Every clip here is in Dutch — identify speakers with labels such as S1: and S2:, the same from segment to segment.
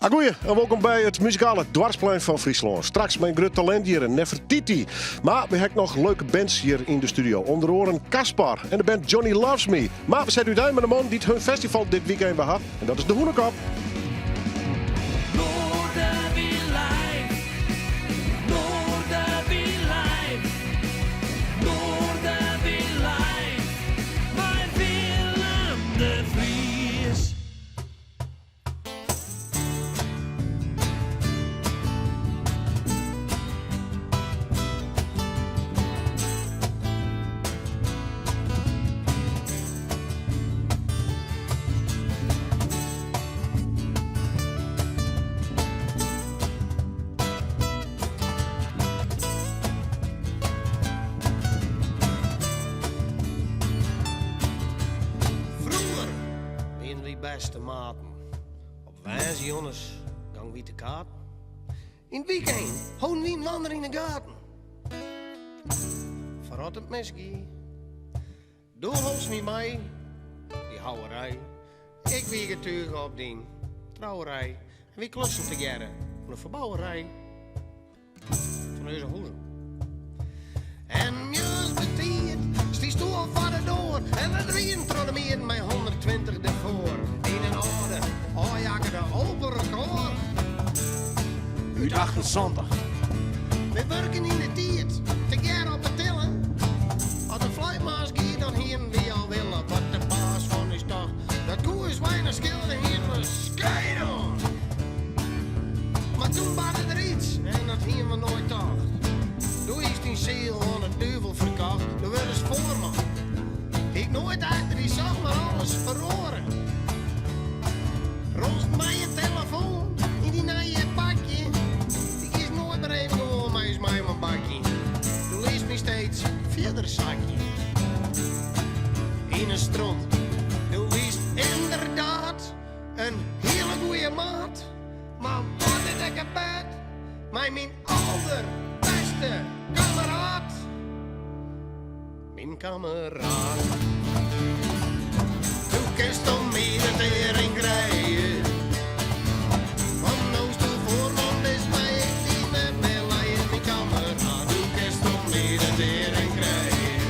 S1: Goeie en welkom bij het muzikale dwarsplein van Friesland. Straks mijn groot talent hier, Nefertiti. Maar we hebben nog leuke bands hier in de studio. Onder oren Caspar en de band Johnny Loves Me. Maar we zetten u uit met een man die hun festival dit weekend behad. En dat is de Hoenekop.
S2: Beste maten. Op wijze jongens gang wie te kaart. In het weekend houden we een wandeling in de gaten. Verrot het meskie. Doe ons niet mee. Die houwerij. Ik wie getuige op die trouwerij. En wie klussen together van de verbouwerij. Van onze hoezen. En juist betiert stie stoel van de door. En we drieën trodden meer met 120 ervoor. In een orde, jakken de overkoor.
S3: Uit 78.
S2: We werken in de tiert, together op het tillen. Als de fluitmaas gaat, dan hier wie al willen. Wat de baas van is toch, dat koe is weinig schilder, hier we scheiden. Maar toen waren er iets, en dat hier we nooit toch. Doe is die ziel aan het duivel verkocht, dan werd eens voorman. Ik nooit achter die zag, maar alles verloren. Rost mij een telefoon in die nije pakje. Ik is nooit meer even gewoon, maar is mij mijn bakje. Doe is me steeds verder zakje. In een stront, doe is inderdaad een hele goeie maat. Maar wat is ik kapot? Mijn allerbeste kameraad. Mijn kameraad. Toen kist om mee de tering krijgen. Van noos toe voor, want is mij ik die met mij leien. Mijn kameraad. Toen kist om mee de tering krijgen.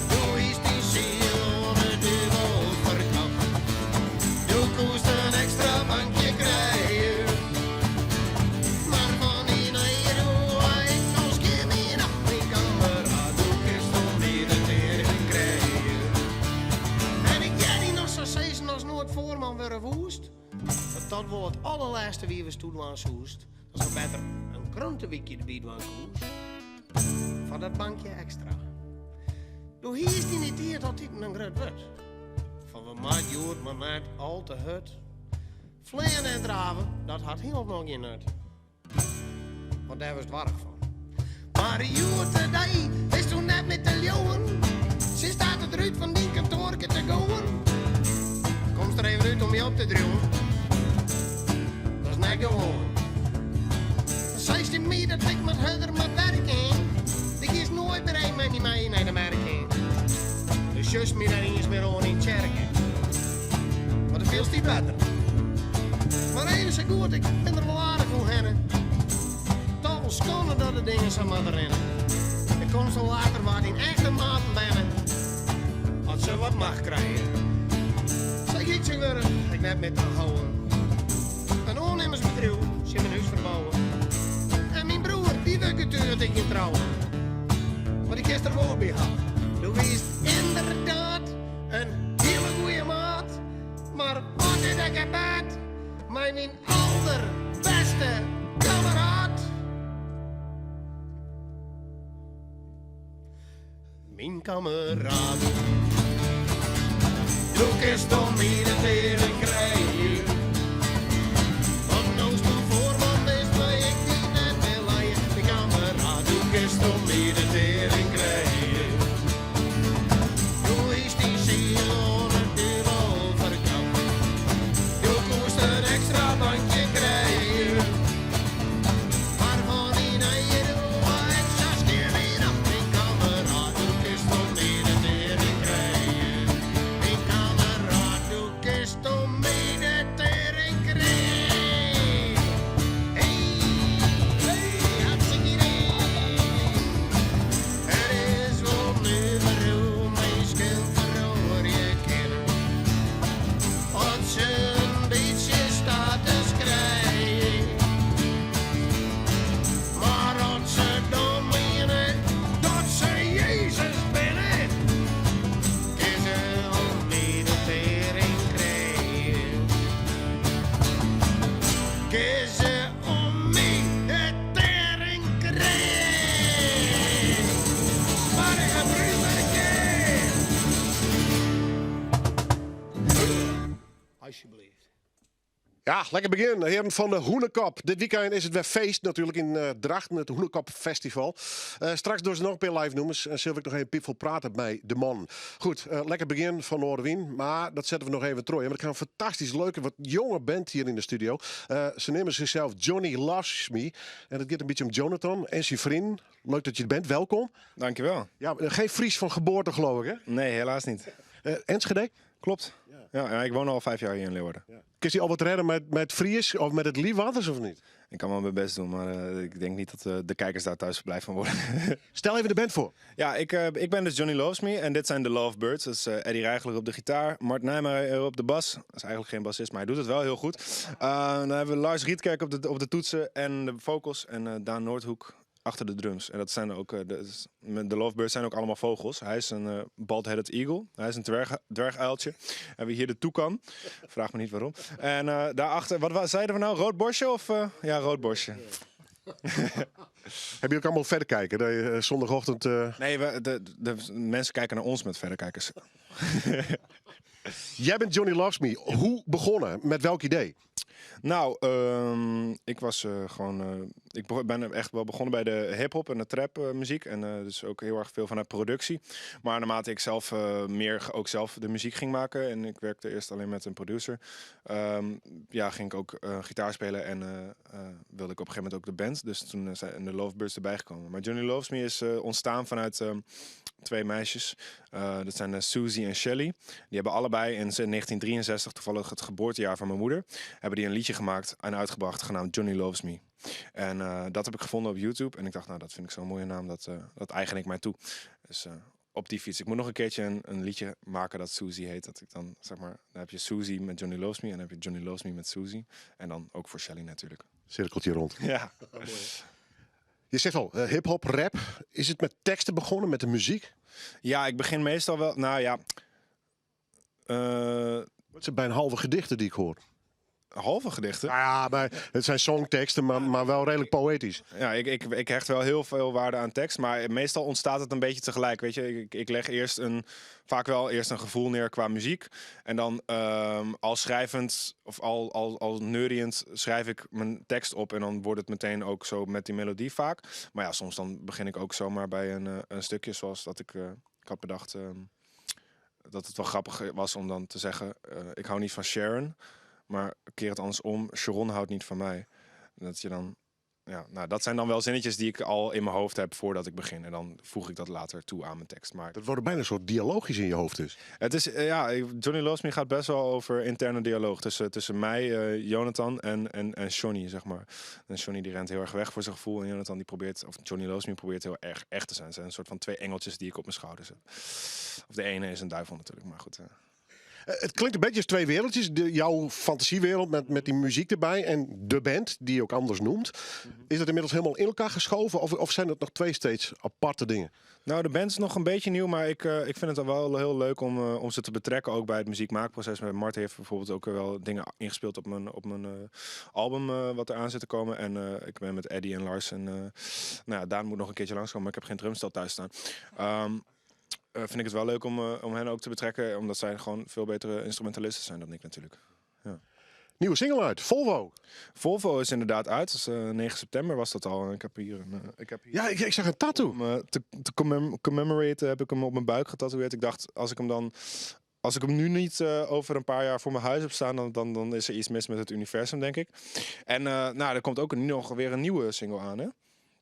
S2: Toen is die ziel aan de duivel verkapt. Toen koest een extra bankje krijgen. Maar van die eier hoe ik nog geen meer af. Mijn kameraad. Toen kist om mee de tering krijgen. En ik jij die nog zo zezen als nooit voorman weer woest. Dat wordt het allerlaatste wie we stoelen aan soest. Dat is beter een krantenwikje de bied aan koest. Van dat bankje extra. Doe hier is die niet hier dat dit een groot wordt. Van we maat jood, maar net al te hut. Vleien en draven, dat had heel nog geen nut. Want daar was het warrig van. Maar de jood today is toen net met de leeuwen. Ze staat het eruit van die kantoorke te gaan. Komt er even uit om je op te druwen. Dat is net gewoon. 16 meter dat ik met huider moet werken. Ik is nooit meer een met die mij naar de merken. Dus just meer dan eens meer gewoon in kerken. Maar dat feels niet beter. Maar één is goed, ik ben er wel aardig voor hennen. Toch wel schonen dat de dingen zo moeten rennen. Ik kom zo later waar die echte maten binnen. Als ze wat mag krijgen. Zeg ik ze weer, ik net met te houden. Een ondernemersbedrijf, ze mijn huis verbouwen. En mijn broer, die wil natuurlijk ik niet trouwen. Maar die kist er wel bij gehad. Doe is inderdaad een hele goeie maat. Maar wat is dat gebeurd? Mijn allerbeste kameraad. Mijn kameraad. Doe kist om mee de tering krijgen. Van noos toe voor, want is mij ik die net wil leien. Mijn kameraad. Doe kist om mee de tering krijgen. Doe is die ziel aan het duivel verkocht. Doe koest een extra bankje krijgen. Maar van die eier hoe ik zes keer weer op. Mijn kameraad. Doe kist om mee de tering krijgen. Mijn kameraad. Doe kist om mee
S1: Ja, lekker begin. Heren van de Hoenekop. Dit weekend is het weer feest natuurlijk in Drachten, het Hoenekop Festival. Straks door ze nog een paar live noemers en zul ik nog even piepvol praten bij de man. Goed, lekker begin van Noorderwien, maar dat zetten we nog even terug. Want ik ga een fantastisch leuke, wat jonge band hier in de studio. Ze nemen zichzelf Johnny Loves Me. En het gaat een beetje om Jonathan en zijn vriend. Leuk dat je er bent, welkom.
S4: Dankjewel.
S1: Ja, geen Fries van geboorte geloof ik hè?
S4: Nee, helaas niet.
S1: Enschede?
S4: Klopt. Ja, ik woon al 5 jaar hier in Leeuwarden.
S1: Kun je al wat redden met Fries of met het Liefwatters of niet?
S4: Ik kan wel mijn best doen, maar ik denk niet dat de kijkers daar thuis blij van worden.
S1: Stel even de band voor.
S4: Ja, ik ben dus Johnny Loves Me en dit zijn de Lovebirds. Dat is Eddie Rijgler op de gitaar, Mart Nijmeijer op de bas. Dat is eigenlijk geen bassist, maar hij doet het wel heel goed. Dan hebben we Lars Rietkerk op de toetsen en de vocals en Daan Noordhoek achter de drums. En dat zijn ook, de Lovebirds zijn ook allemaal vogels. Hij is een bald-headed eagle. Hij is een dwerguiltje. Hebben we hier de toekan. Vraag me niet waarom. En daarachter, wat zeiden we nou? Rood borstje of? Ja, rood borstje.
S1: Heb je ook allemaal verder kijken? Dat je zondagochtend...
S4: Nee, de mensen kijken naar ons met verderkijkers.
S1: Jij bent Johnny Loves Me. Hoe begonnen? Met welk idee?
S4: Nou, ik was ik ben echt wel begonnen bij de hip-hop en de trap muziek. En dus ook heel erg veel vanuit productie. Maar naarmate ik zelf ook zelf de muziek ging maken. En ik werkte eerst alleen met een producer. Ging ik ook gitaar spelen. En wilde ik op een gegeven moment ook de band. Dus toen zijn de Lovebirds erbij gekomen. Maar Johnny Loves Me is ontstaan vanuit 2 meisjes. Dat zijn Susie en Shelly. Die hebben allebei in 1963, toevallig het geboortejaar van mijn moeder, hebben die een liedje gemaakt en uitgebracht genaamd Johnny Loves Me. En dat heb ik gevonden op YouTube. En ik dacht, nou, dat vind ik zo'n mooie naam, dat eigen ik mij toe. Dus op die fiets. Ik moet nog een keertje een liedje maken dat Susie heet. Dat ik dan, zeg maar, dan heb je Susie met Johnny Loves Me en dan heb je Johnny Loves Me met Susie. En dan ook voor Shelly natuurlijk.
S1: Cirkeltje rond.
S4: Ja.
S1: Je zegt al, hip-hop, rap. Is het met teksten begonnen, met de muziek?
S4: Ja, ik begin meestal wel, nou ja.
S1: Het zijn bijna halve gedichten die ik hoor.
S4: Halve gedichten.
S1: Nou ja, maar het zijn songteksten, maar wel redelijk poëtisch.
S4: Ja, ik hecht wel heel veel waarde aan tekst, maar meestal ontstaat het een beetje tegelijk. Weet je, ik leg vaak wel eerst een gevoel neer qua muziek. En dan al schrijvend of al neuriënd schrijf ik mijn tekst op. En dan wordt het meteen ook zo met die melodie vaak. Maar ja, soms dan begin ik ook zomaar bij een stukje zoals dat ik had bedacht dat het wel grappig was om dan te zeggen, ik hou niet van Sharon. Maar keer het andersom, Sharon houdt niet van mij. Dat je dan, ja, nou, dat zijn dan wel zinnetjes die ik al in mijn hoofd heb voordat ik begin. En dan voeg ik dat later toe aan mijn tekst. Maar
S1: Dat wordt bijna een soort dialogisch in je hoofd dus.
S4: het is, Johnny Loves Me gaat best wel over interne dialoog tussen mij, Jonathan en Johnny, zeg maar. En Johnny die rent heel erg weg voor zijn gevoel. En Jonathan die probeert, of Johnny Loves Me probeert heel erg echt te zijn. Het zijn een soort van 2 engeltjes die ik op mijn schouders heb. Of de ene is een duivel natuurlijk, maar goed.
S1: Het klinkt een beetje als 2 wereldjes. Jouw fantasiewereld met die muziek erbij en de band, die je ook anders noemt. Is dat inmiddels helemaal in elkaar geschoven of zijn dat nog 2 steeds aparte dingen?
S4: Nou, de band is nog een beetje nieuw, maar ik vind het wel heel leuk om ze te betrekken, ook bij het muziekmaakproces. Mart heeft bijvoorbeeld ook wel dingen ingespeeld op mijn album wat er aan zit te komen. En ik ben met Eddie en Lars en nou ja, Daan moet nog een keertje langskomen, maar ik heb geen drumstel thuis staan. Vind ik het wel leuk om hen ook te betrekken, omdat zij gewoon veel betere instrumentalisten zijn dan ik natuurlijk. Ja.
S1: Nieuwe single uit, Volvo.
S4: Volvo is inderdaad uit, dus 9 september was dat al. Ik heb hier
S1: Ja, ik zag een tattoo.
S4: om te commemorate heb ik hem op mijn buik getatoeëerd. Ik dacht, als ik hem nu niet over een paar jaar voor mijn huis heb staan, dan is er iets mis met het universum, denk ik. En er komt ook nog weer een nieuwe single aan, hè?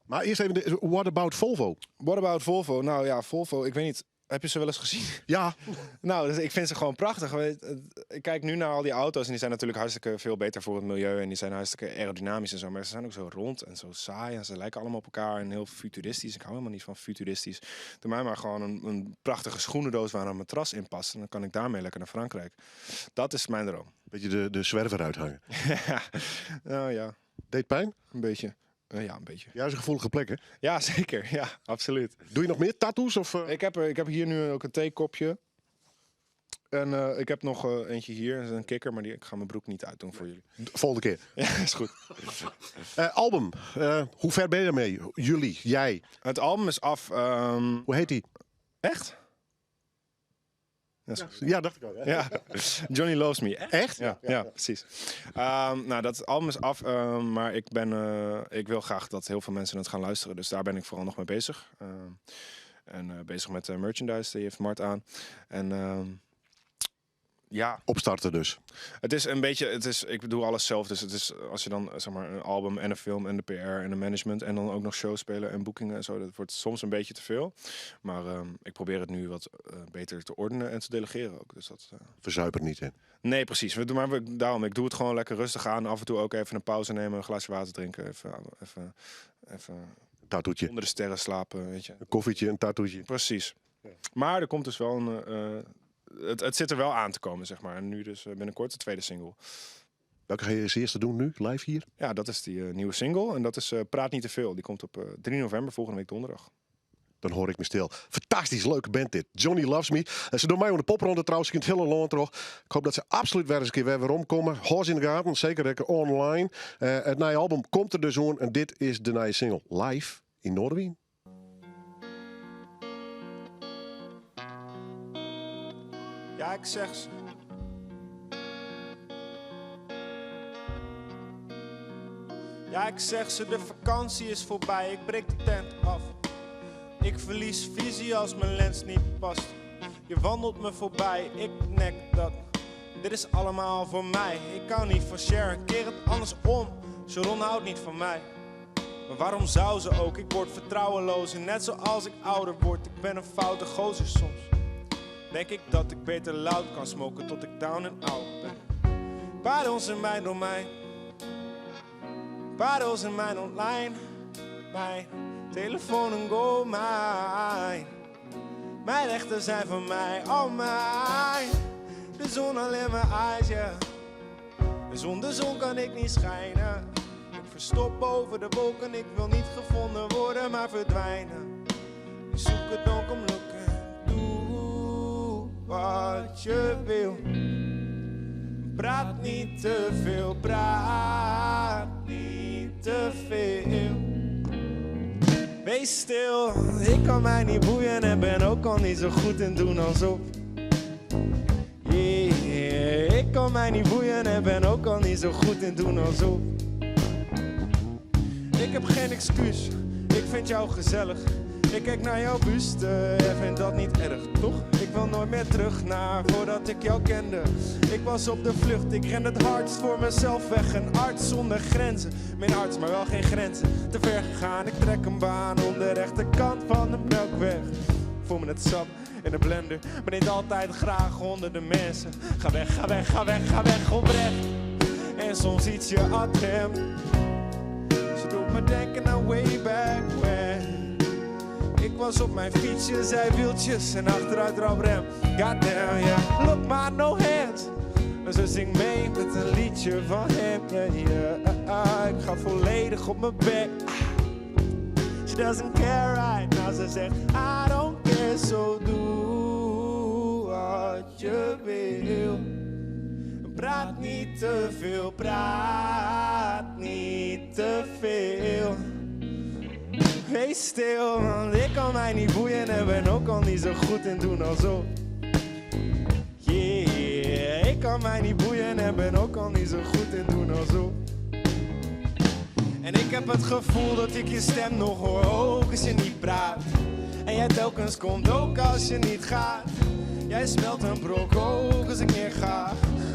S1: Maar eerst even, What About Volvo?
S4: What about Volvo? Nou ja, Volvo, ik weet niet. Heb je ze wel eens gezien?
S1: Ja.
S4: Nou, dus ik vind ze gewoon prachtig. Ik kijk nu naar al die auto's en die zijn natuurlijk hartstikke veel beter voor het milieu. En die zijn hartstikke aerodynamisch en zo. Maar ze zijn ook zo rond en zo saai. En ze lijken allemaal op elkaar en heel futuristisch. Ik hou helemaal niet van futuristisch. Doe mij maar gewoon een prachtige schoenendoos waar een matras in past. En dan kan ik daarmee lekker naar Frankrijk. Dat is mijn droom.
S1: Beetje de zwerver uithangen.
S4: Nou ja,
S1: Deed pijn?
S4: een beetje. Ja, een beetje.
S1: Juist een gevoelige plek, hè?
S4: Ja, zeker. Ja, absoluut.
S1: Doe je nog meer tattoos? Of,
S4: Ik heb hier nu ook een theekopje. En ik heb nog eentje hier, dat is een kikker, maar ik ga mijn broek niet uitdoen voor jullie.
S1: Volgende keer.
S4: Ja, is goed.
S1: Album. Hoe ver ben je ermee? Jullie, jij.
S4: Het album is af.
S1: Hoe heet die?
S4: Echt?
S1: Ja, dacht ik al. Ja.
S4: Ja, Johnny Loves Me.
S1: Echt?
S4: Ja, precies. Nou, dat album is af, maar ik wil graag dat heel veel mensen het gaan luisteren. Dus daar ben ik vooral nog mee bezig. En bezig met merchandise, die heeft Mart aan. En ja,
S1: Opstarten dus.
S4: het is een beetje, ik doe alles zelf. Dus het is, als je dan zeg maar een album en een film en de PR en de management en dan ook nog shows spelen en boekingen en zo, dat wordt soms een beetje te veel. Maar ik probeer het nu wat beter te ordenen en te delegeren ook. Dus dat,
S1: Verzuip er niet in.
S4: Nee, precies. Ik doe het gewoon lekker rustig aan. Af en toe ook even een pauze nemen, een glaasje water drinken, even
S1: Tattoetje.
S4: onder de sterren slapen, weet je.
S1: Een koffietje, een tattoetje.
S4: Precies. Maar er komt dus wel het zit er wel aan te komen, zeg maar. En nu dus binnenkort de tweede single.
S1: Welke ga je als eerste doen nu, live hier?
S4: Ja, dat is die nieuwe single. En dat is Praat Niet Te Veel. Die komt op 3 november, volgende week donderdag.
S1: Dan hoor ik me stil. Fantastisch leuke band dit. Johnny Loves Me. Ze doen mij onder de popronde trouwens. Ik in het hele land terug. Ik hoop dat ze absoluut weer eens een keer weer omkomen. Hoors in de gaten. Zeker lekker online. Het nieuwe album komt er dus aan. En dit is de nieuwe single. Live in Noorderwien.
S3: Ja, ik zeg ze. Ja, ik zeg ze, de vakantie is voorbij. Ik breek de tent af. Ik verlies visie als mijn lens niet past. Je wandelt me voorbij, ik nek dat. Dit is allemaal voor mij. Ik hou niet van Sharon, keer het andersom. Sharon houdt niet van mij. Maar waarom zou ze ook? Ik word vertrouweloos. En net zoals ik ouder word, ik ben een foute gozer soms. Denk ik dat ik beter loud kan smoken tot ik down en out ben. Parels in mijn domein. Parels in mijn online. Mijn telefoon en go mine. Mijn rechten zijn van mij, all mine. De zon al in mijn eyes, yeah. Zonder zon kan ik niet schijnen. Ik verstop boven de wolken, ik wil niet gevonden worden, maar verdwijnen. Ik zoek het donker lukken, doe wat je wil. Praat niet te veel, praat niet te veel. Wees stil, ik kan mij niet boeien en ben ook al niet zo goed in doen alsof. Yeah, ik kan mij niet boeien en ben ook al niet zo goed in doen alsof. Ik heb geen excuus, ik vind jou gezellig. Ik kijk naar jouw buste en vind dat niet erg, toch? Ik wil nooit meer terug naar voordat ik jou kende. Ik was op de vlucht, ik ren het hardst voor mezelf weg. Een arts zonder grenzen, mijn arts maar wel geen grenzen. Te ver gegaan, ik trek een baan om de rechterkant van de melkweg. Voel me het sap in de blender, maar niet altijd graag honderden mensen. Ga weg, ga weg, ga weg, ga weg, oprecht. En soms iets je attem. Ze doet me denken aan way back when. Ik was op mijn fietsje, zij wieltjes en achteruit raprem. Goddamn, yeah, look maar, no hands. En ze zingt mee met een liedje van hem. Yeah. Ik ga volledig op mijn bek. She doesn't care right now. Ze zegt, I don't care, so doe wat je wil. Praat niet te veel, praat niet te veel. Wees stil, want ik kan mij niet boeien en ben ook al niet zo goed in doen alsof. Yeah, ik kan mij niet boeien en ben ook al niet zo goed in doen alsof. En ik heb het gevoel dat ik je stem nog hoor, ook als je niet praat. En jij telkens komt ook als je niet gaat. Jij smelt een brok ook als ik neerga.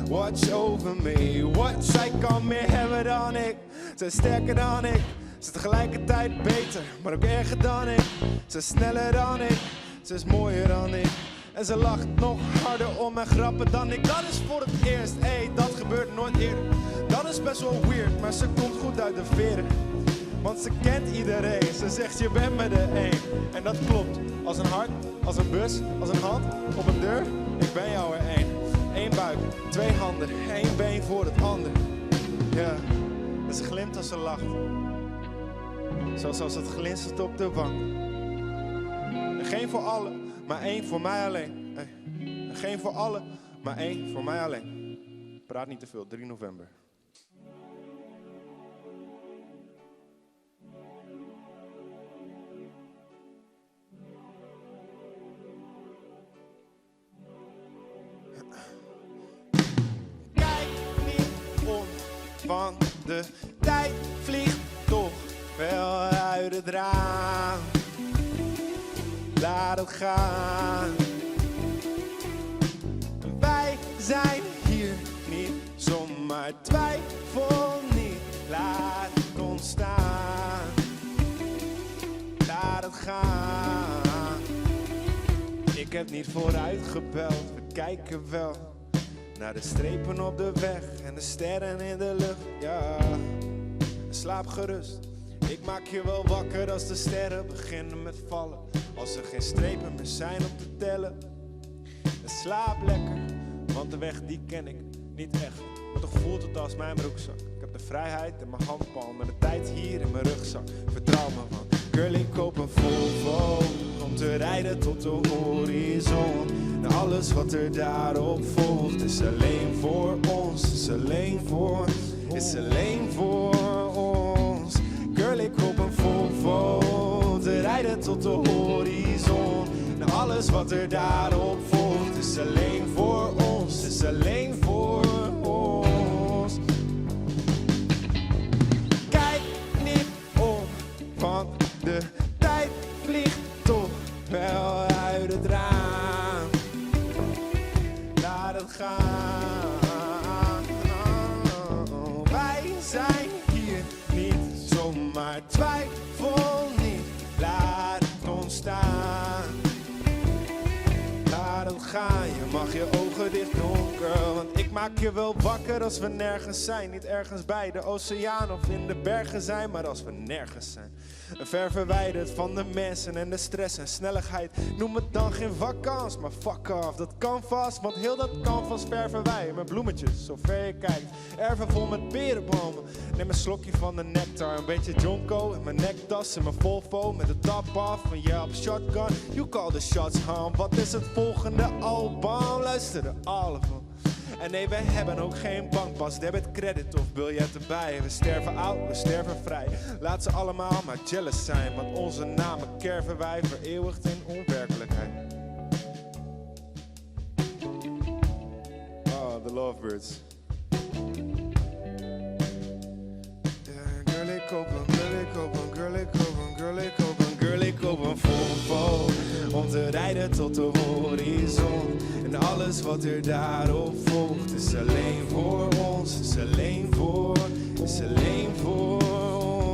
S3: Watch over me, wat zij kan meer hebben dan ik. Ze is sterker dan ik. Ze is tegelijkertijd beter, maar ook erger dan ik. Ze is sneller dan ik, ze is mooier dan ik. En ze lacht nog harder om mijn grappen dan ik. Dat is voor het eerst, dat gebeurt nooit eerder. Dat is best wel weird, maar ze komt goed uit de veren. Want ze kent iedereen, ze zegt je bent me de één. En dat klopt, als een hart, als een bus, als een hand op een deur. Ik ben jou er één. Eén buik, twee handen, één been voor het ander. Ja, en ze glimt als ze lacht. Zoals als het glinstert op de wang. En geen voor allen, maar één voor mij alleen. Hey. En geen voor allen, maar één voor mij alleen. Praat niet te veel, 3 november. want de tijd vliegt toch wel uit het raam. Laat het gaan. Wij zijn hier niet zomaar, twijfel niet, laat het ontstaan. Laat het gaan. Ik heb niet vooruit gebeld, we kijken wel naar de strepen op de weg en de sterren in de lucht. Ja, slaap gerust, ik maak je wel wakker als de sterren beginnen met vallen. Als er geen strepen meer zijn om te tellen. En slaap lekker, want de weg die ken ik niet echt. Maar toch voelt het als mijn broekzak. Ik heb de vrijheid in mijn handpalm en de tijd hier in mijn rugzak. Vertrouw me, man. Girl, ik koop een Volvo om te rijden tot de horizon. En alles wat er daarop volgt is alleen voor ons. Is alleen voor ons. Girl, ik koop een Volvo om te rijden tot de horizon. En alles wat er daarop volgt is alleen voor ons. Is alleen voor ons. Kijk niet om, want de tijd vliegt toch wel uit het raam. Laat het gaan. Wij zijn hier niet zomaar, twijfel niet, laat het ontstaan. Laat het gaan, je mag je ogen dicht doen, girl. Want ik maak je wel wakker als we nergens zijn. Niet ergens bij de oceaan of in de bergen zijn, maar als we nergens zijn. Ver verwijderd van de mensen en de stress en snelheid. Noem het dan geen vakantie, maar fuck off, dat kan vast. Want heel dat canvas verven wij met bloemetjes, zover je kijkt. Erven vol met perenbomen. Neem een slokje van de nectar, een beetje jonko in mijn nektas. In mijn Volvo met de top af en jij op shotgun. You call the shots, huh? Wat is het volgende album? Luister de album. En nee, wij hebben ook geen bankpas, debit, credit of biljet erbij. We sterven oud, we sterven vrij. Laat ze allemaal maar jealous zijn, want onze namen kerven wij vereeuwigd in onwerkelijkheid. Oh, the Lovebirds. Girl, ik koop een, girl, ik koop een, girl, ik koop een, girl, ik koop een, girl, ik koop een Volvo om te rijden tot de horizon. En alles wat er daarop volgt is alleen voor ons, is alleen voor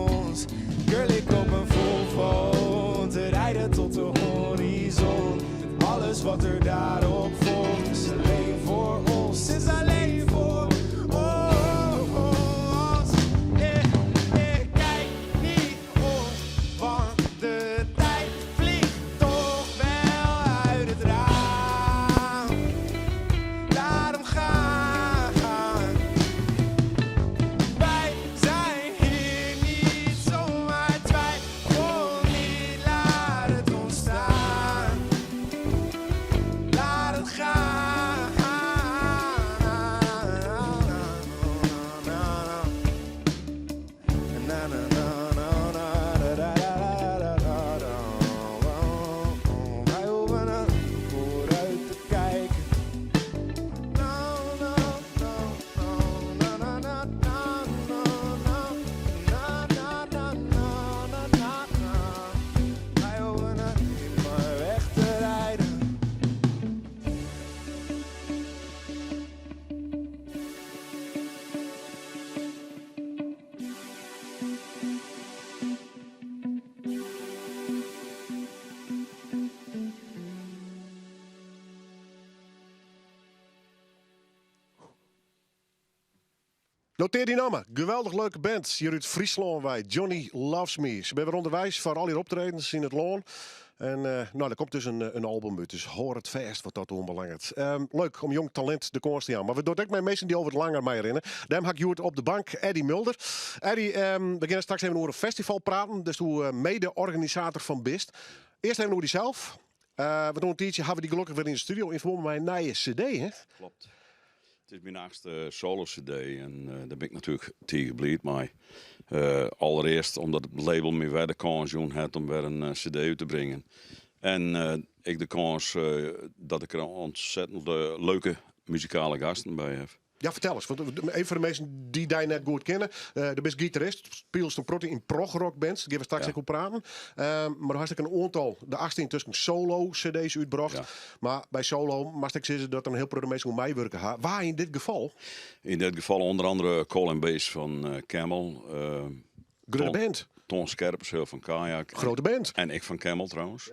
S3: ons. Girl, ik koop een Volvo om te rijden tot de horizon. En alles wat er daarop volgt is alleen voor ons, is alleen voor ons. Kijk niet om, want de tijd vliegt toch wel uit het raam. Laat hem gaan. Wij zijn hier niet zomaar, twijfel niet, laat het ontstaan. Laat het gaan. Wij hoeven er vooruit te kijken. Wij hoeven er niet maar weg te rijden.
S1: Noteer die namen. Geweldig leuke band hier uit Friesland wij. Johnny Loves Me. Ze zijn weer onderwijs voor al die optredens in het loon. En er komt dus een album uit. Dus hoor het vast wat dat onbelangrijk. Leuk om jong talent de komst te gaan. Maar we doen ook met mensen die over het langer mee rennen. Daarom heb ik hier op de bank Eddie Mulder. Eddie, we gaan straks even over een festival praten. Dus hoe mede-organisator van BIST. Eerst even over diezelf. We doen een tijdje, hebben we die gelukkig weer in de studio. Informeer mij naar je cd, hè?
S5: Klopt. Het is mijn achtste solo-cd en daar ben ik natuurlijk tegen gebleven. Maar allereerst omdat het label me weer de kans had om weer een cd uit te brengen. En ik de kans dat ik er ontzettend leuke muzikale gasten bij heb.
S1: Ja, vertel eens. Want een van de mensen die die net goed kennen. De best gitarist. Speelt een proti in progrock bands. Daar gaan we straks
S5: Ja.
S1: even praten. Maar er was een aantal. De 18 tussen solo CD's uitbracht.
S5: Ja.
S1: Maar bij solo mag ik zeggen dat er een heel veel mensen om mij werken. Waar in dit geval?
S5: In dit geval onder andere Colin Bass van Camel.
S1: Grote band.
S5: Ton Scherpenzeel van Kajak.
S1: Grote band.
S5: En ik van Camel trouwens.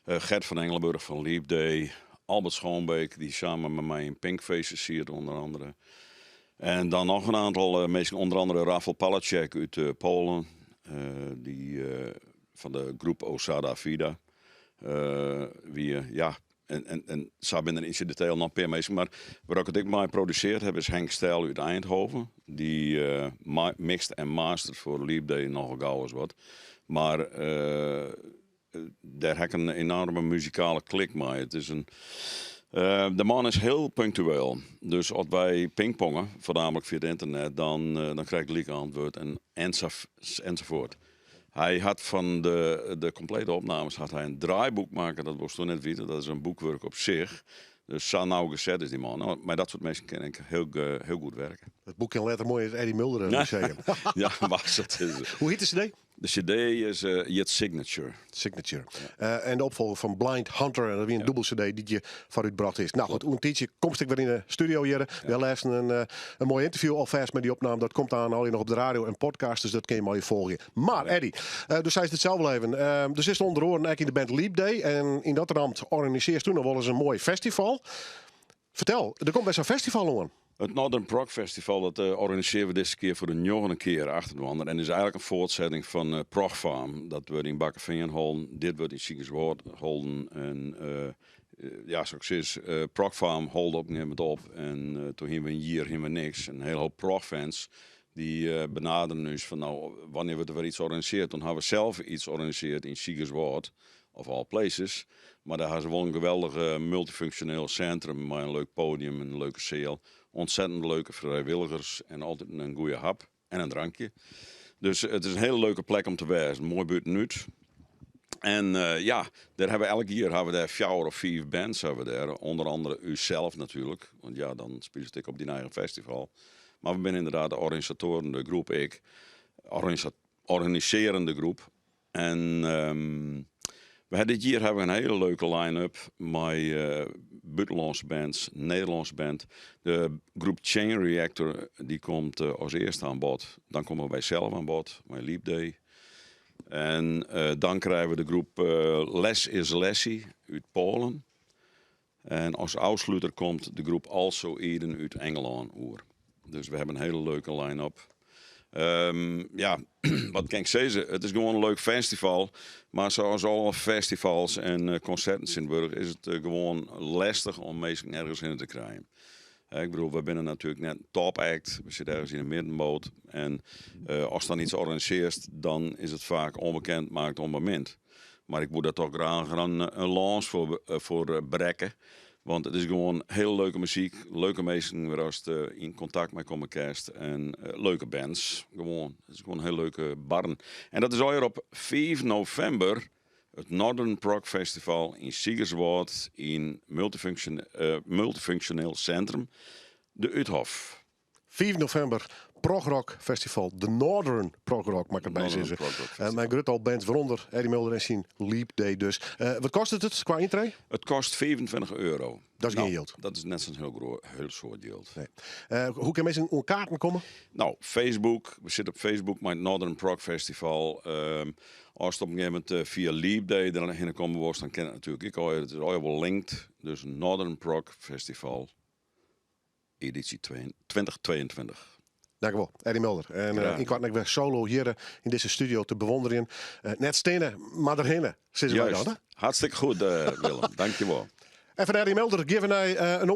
S5: Gert van Engelenburg van Leap Day. Albert Schoonbeek, die samen met mij in Pink Faces siert onder andere. En dan nog een aantal mensen, onder andere Rafał Palacek uit Polen. Die van de groep Osada Vida. En zo ben er iets in detail nog per mensen. Maar waar ik het mij produceerd heb, is Henk Stijl uit Eindhoven. Die mixt en mastert voor Leap Day nogal gauw eens wat. Maar daar heb ik een enorme muzikale klik mee. Het is de man is heel punctueel. Dus als wij pingpongen, voornamelijk via het internet, dan krijg ik lieke antwoord enzovoort. Hij had van de complete opnames hij een draaiboek maken. Dat was toen net weten. Dat is een boekwerk op zich. Dus zo nauw gezet is die man. Nou, maar dat soort mensen ken ik heel goed werken.
S1: Het boek kan letter mooi in het Eddie Mulder museum.
S5: Ja, was het.
S1: Hoe heet de CD?
S5: De CD is Yet Signature.
S1: Signature. En de opvolger van Blind Hunter. En dat weer een dubbel CD die je vooruitbracht is. Nou goed, een tijdje komst ik weer in de studio hier. We luisteren een mooi interview alvast met die opname. Dat komt aan al je nog op de radio en podcast. Dus dat kun je maar je volgen. Maar Eddie, dus hij is het zelf wel even. Dus is onder oren eigenlijk in de band Leap Day. En in dat ramp organiseert toen nog wel eens een mooi festival. Vertel, er komt best een festival aan.
S5: Het Northern Prog Festival dat organiseren we deze keer voor de negende keer achter de ander. En is eigenlijk een voortzetting van Prog Farm. Dat wordt in Bakkerveen holden, dit wordt in Siegerswoord holden. En ja, zoals ik zeg, Prog Farm holde op een gegeven moment op. En toen hebben we een jaar hebben we niks. Een hele hoop Prog-fans die benaderen dus van nou, wanneer wordt er weer iets georganiseerd. Toen hebben we zelf iets georganiseerd in Siegerswoord, of all places. Maar daar hebben ze wel een geweldig multifunctioneel centrum met een leuk podium en een leuke sale. Ontzettend leuke vrijwilligers en altijd een goede hap en een drankje. Dus het is een hele leuke plek om te wezen. Mooi buitenuit. En ja, daar hebben we elk jaar hebben we daar 4 of 5 bands. Hebben we daar. Onder andere uzelf natuurlijk. Want ja, dan speel ik op die eigen festival. Maar we zijn inderdaad de organisatoren, de groep ik. Organiserende groep. En dit jaar hebben we een hele leuke line-up met buitenlandse bands, Nederlandse band. De groep Chain Reactor die komt als eerste aan bod. Dan komen wij zelf aan bod, met Leap Day. En dan krijgen we de groep Less is Lassie uit Polen. En als afsluiter komt de groep Also Eden uit Engeland oer. Dus we hebben een hele leuke line-up. Ja, wat kan ik zeggen? Het is gewoon een leuk festival. Maar zoals alle festivals en concerten in Burg is het gewoon lastig om mensen ergens in te krijgen. Ik bedoel, we zijn natuurlijk net een top act. We zitten ergens in een middenboot. En als dan iets organiseert, dan is het vaak onbekend, maakt onbemind. Maar ik moet daar toch graag een lans voor brekken. Want het is gewoon heel leuke muziek, leuke mensen waar als in contact mee komen kerst en leuke bands. Gewoon, het is gewoon een heel leuke barn. En dat is alweer op 5 november het Northern Prog Festival in Siegerswoord in multifunctioneel centrum, de Uithof.
S1: 4 november, Progrock Festival. De Northern Progrock, mag ik erbij
S5: Northern
S1: zeggen.
S5: Prog Rock Festival.
S1: Mijn grut bands, waaronder Eddie Mulder en zijn Leap Day dus. Wat kost het qua intree?
S5: Het kost €25.
S1: Dat is geen geld.
S5: Dat is net zo'n heel soort geld.
S1: Nee. Hoe kan mensen aan kaarten komen?
S5: Nou, Facebook. We zitten op Facebook met het Northern Prog Festival. Als het op een gegeven moment via Leap Day daarheen komen was, dan ken het natuurlijk ik al. Het is al wel linked. Dus Northern Prog Festival editie 2022.
S1: Dankjewel, Eddie Mulder. En ik kwam weer solo hier in deze studio te bewonderen. Net stenen, maar erheen. Zitten wij dan, hè?
S5: Hartstikke goed, Willem. Dankjewel.
S1: En van Eddie Mulder geven wij een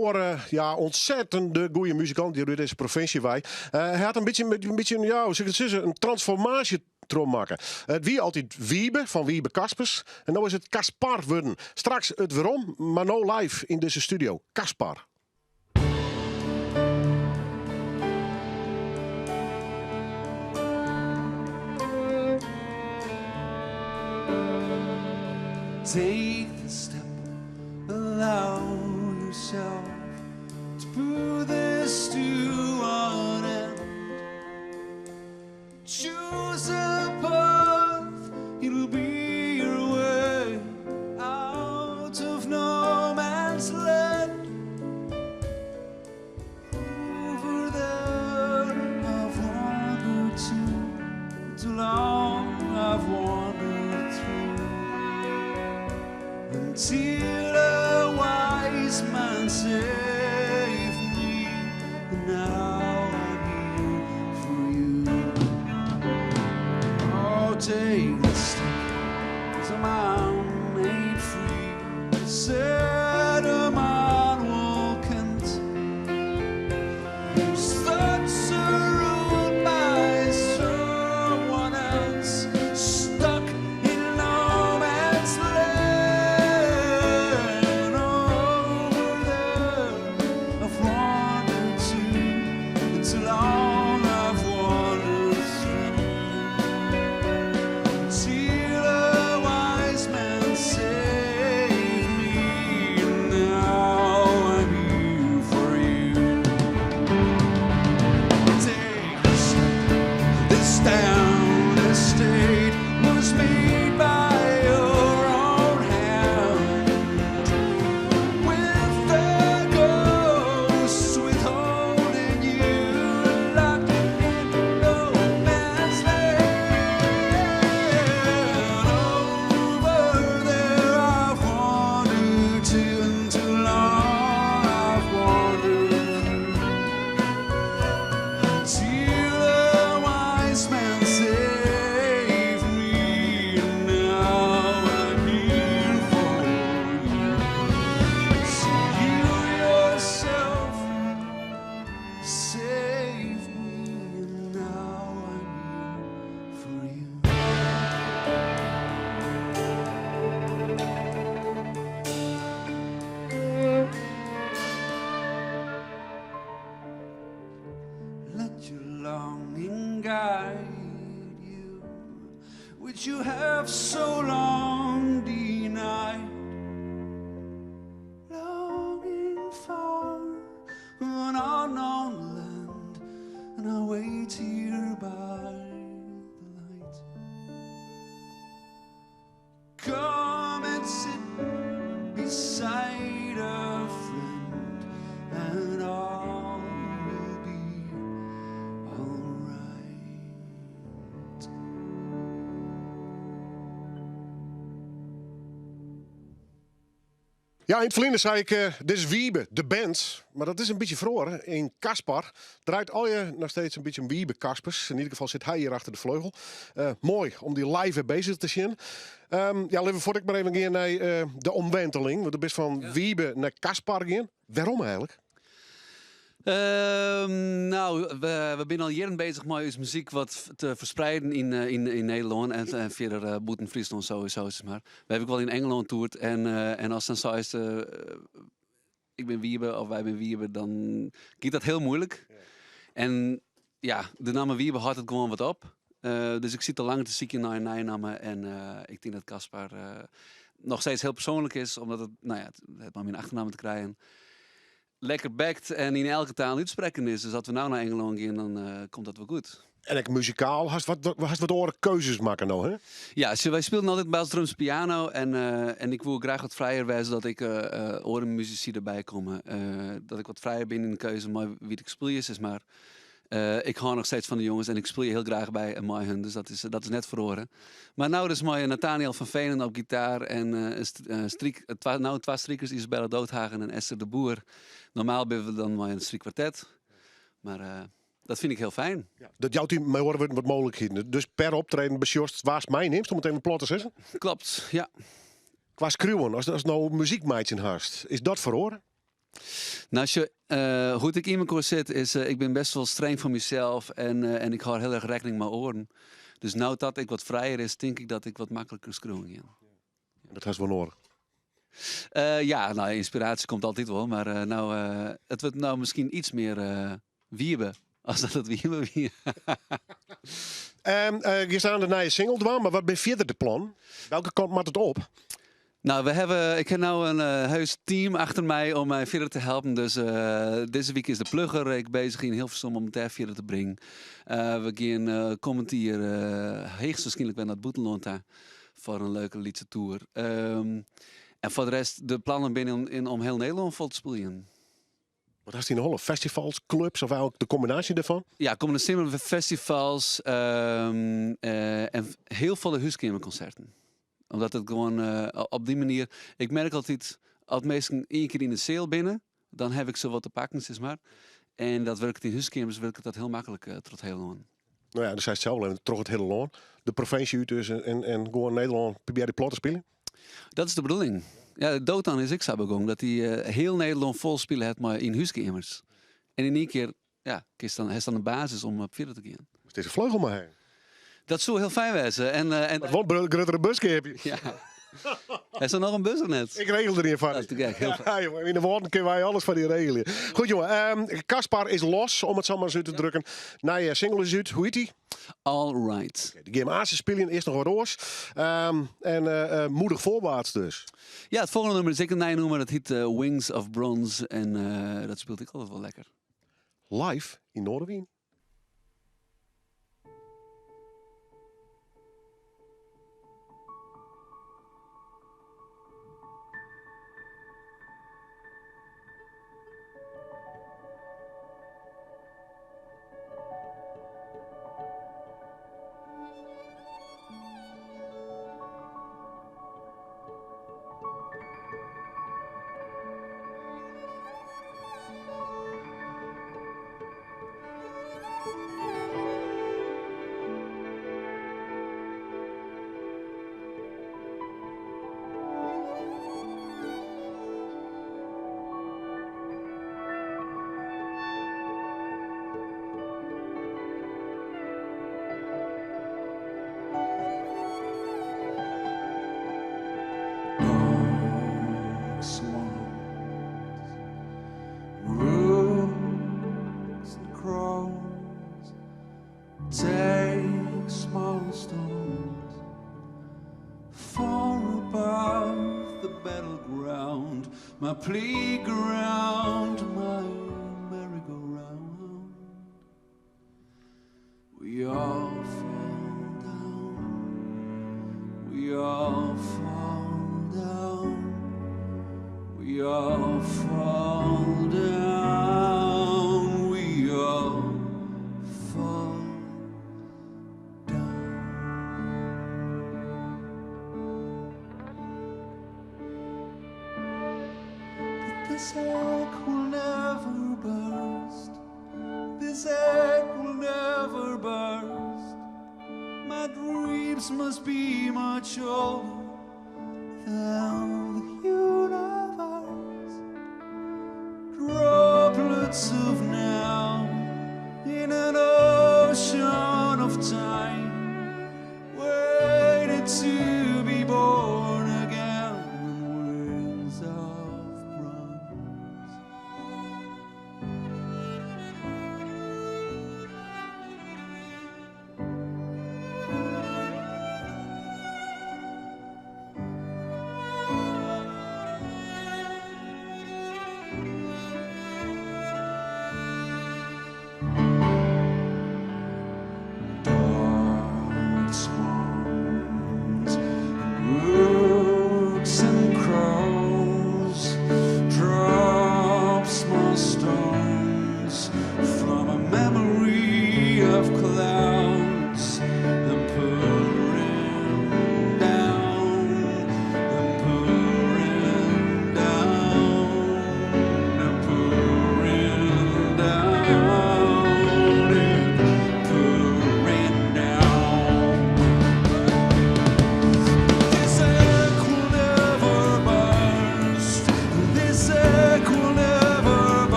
S1: ontzettend goede muzikant die door deze provincie wij. Hij had een beetje ja, hoe zeg ik het, een transformatie maken. Het wie altijd Wiebe van Wiebe Kaspers. En nu is het Kaspar worden. Straks het waarom, maar no live in deze studio. Kaspar.
S3: Take the step, allow yourself to prove this to
S6: Choose a path, it'll be your way out of no man's land. Over there, I've wandered too long. I've wandered through until a wise man saved me, and now I'm here for you. Oh, take the stick as a man made free, said a man walkant. Whose thoughts are ruled by someone else, stuck in no man's land. Over there, I've wandered to, too long I've wandered through, till a wise man saved me, and now I'm here for you. Take a step, this down estate was made by your own hand, with the ghosts withholding you, locked in no man's land. Over there I've wandered to, and too long I've wandered till a wise man saved me, and now I'm here for you. So you yourself saved me, and now I'm here for you. Let your longing guide you, which you have so long denied. Longing for an unknown land, and I wait here by the light. Come and sit beside a friend, and all will be alright.
S1: Ja, in het verleden zei ik, dit is Wiebe, de band. Maar dat is een beetje verloren. In Caspar draait al je nog steeds een beetje een Wiebe Kaspers. In ieder geval zit hij hier achter de vleugel. Mooi om die live weer bezig te zien. Ja, leven voordat ik maar even ga naar de omwenteling. Want er best van Wiebe naar Caspar gaan. Waarom eigenlijk?
S6: Nou, we zijn al jaren bezig met onze muziek wat te verspreiden in Nederland en verder boeten Friesland sowieso. Zeg maar. We hebben ook wel in Engeland toerd en als dan zo is, ik ben Wiebe of wij ben Wiebe, dan gaat dat heel moeilijk. Ja. En ja, de naam Wiebe houdt het gewoon wat op. Dus ik zit al lang te zieken naar een naam en ik denk dat Caspar nog steeds heel persoonlijk is, omdat het, nou ja, het maar mijn achternaam te krijgen. Lekker bekt en in elke taal uitspreken is. Dus als we nou naar Engeland gaan, dan komt dat wel goed.
S1: En ik muzikaal, hast wat oren keuzes maken nou, hè?
S6: Ja, wij speelden altijd bij drums piano en ik wil graag wat vrijer wijzen dat ik orenmuzici erbij komen. Dat ik wat vrijer ben in de keuze, maar wie ik speel is maar. Ik hou nog steeds van de jongens en ik speel heel graag bij hun, dus dat is net verloren. Maar nou dus mooi Nathaniel van Venen op gitaar en twee striekers, Isabelle Doodhagen en Esther de Boer. Normaal hebben we dan maar een striekkwartet, maar dat vind ik heel fijn.
S1: Ja, dat jouw team, maar horen we wat mogelijkheden. Dus per optreden bij Sjost, waar is mijn neemt om het even plat te zeggen?
S6: Klopt, ja.
S1: Qua schreeuwen, als nou muziekmeidje haast, is dat verhoren?
S6: Nou, als je, hoe ik in mijn koor zit, is ik ben best wel streng voor mezelf en ik hou heel erg rekening met mijn oren. Dus nou dat ik wat vrijer is, denk ik dat ik wat makkelijker schreeuwen kan.
S1: Dat has wel nodig.
S6: Ja, nou, inspiratie komt altijd wel, maar het wordt nou misschien iets meer wiebe als dat het wiebe wie.
S1: Je staat er naar je single dwaan, maar wat ben je verder de plan? Welke kant maakt het op?
S6: Nou, ik heb nou een heus team achter mij om mij verder te helpen. Dus deze week is de plugger ik bezig in Hilversum om het daar verder te brengen. We gaan komend hier heegst waarschijnlijk weer naar het Boetenland daar voor een leuke liedse tour. En voor de rest, de plannen binnen om heel Nederland vol te spelen.
S1: Wat heeft hij nog? Festivals, clubs of eigenlijk de combinatie daarvan?
S6: Ja, komende simmer festivals en heel veel huiskamerconcerten. Omdat het gewoon op die manier... Ik merk altijd, als mensen 1 keer in de sale binnen, dan heb ik ze wat te pakken, zeg maar. En dat werkt in huiskamers, werkt dat heel makkelijk tot heel lang.
S1: Nou ja, dus hij is hetzelfde. Toch het hele land. De provincie uit dus en gewoon Nederland probeer die plot te spelen.
S6: Dat is de bedoeling. Ja, Dotan is ik begonnen dat hij heel Nederland vol spelen heeft, maar in huiskamers. En in 1 keer, ja, is dan een basis om op verder te gaan.
S1: Het is een vleugel maar heen.
S6: Dat zou heel fijn wezen.
S1: Wat grotere busje heb je.
S6: Ja. Is er nog een bus of net?
S1: Ik regel er niet van.
S6: Dat is te gek, heel
S1: Ja, jongen, in de woorden kunnen wij alles van die regelen. Goed jongen, Caspar is los, om het zo maar eens uit te drukken. Na je single is uit, hoe heet die?
S6: All right.
S1: De Game A's spelen eerst nog wat oors. Moedig voorwaarts dus.
S6: Ja, het volgende nummer is ik een nummer. Dat heet Wings of Bronze. En dat speelt ik altijd wel lekker.
S1: Live in Noorderwien.
S3: Take small stones far above the battleground, my playground, my merry-go-round. We all fall down, we all fall down, we all fall down, we all fall. This egg will never burst. This egg will never burst. My dreams must be much older than the universe. Droplets of now in an ocean of time, waited to be born again. Wings of bronze.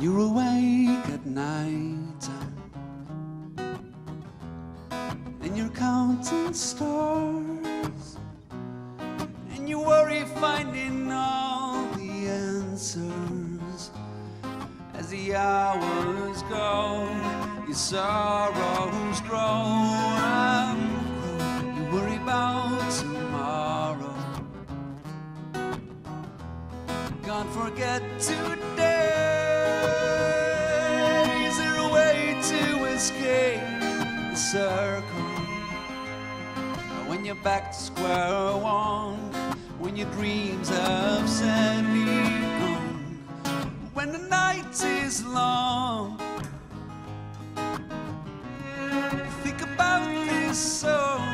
S6: you're awake at night and you're counting stars and you worry finding all the answers as the hours go, your sorrows grow and grow. You worry about tomorrow. Can't forget today. Is there a way to escape the circle? When you're back to square one, when your dreams have sadly gone, when the night is long, think about this song.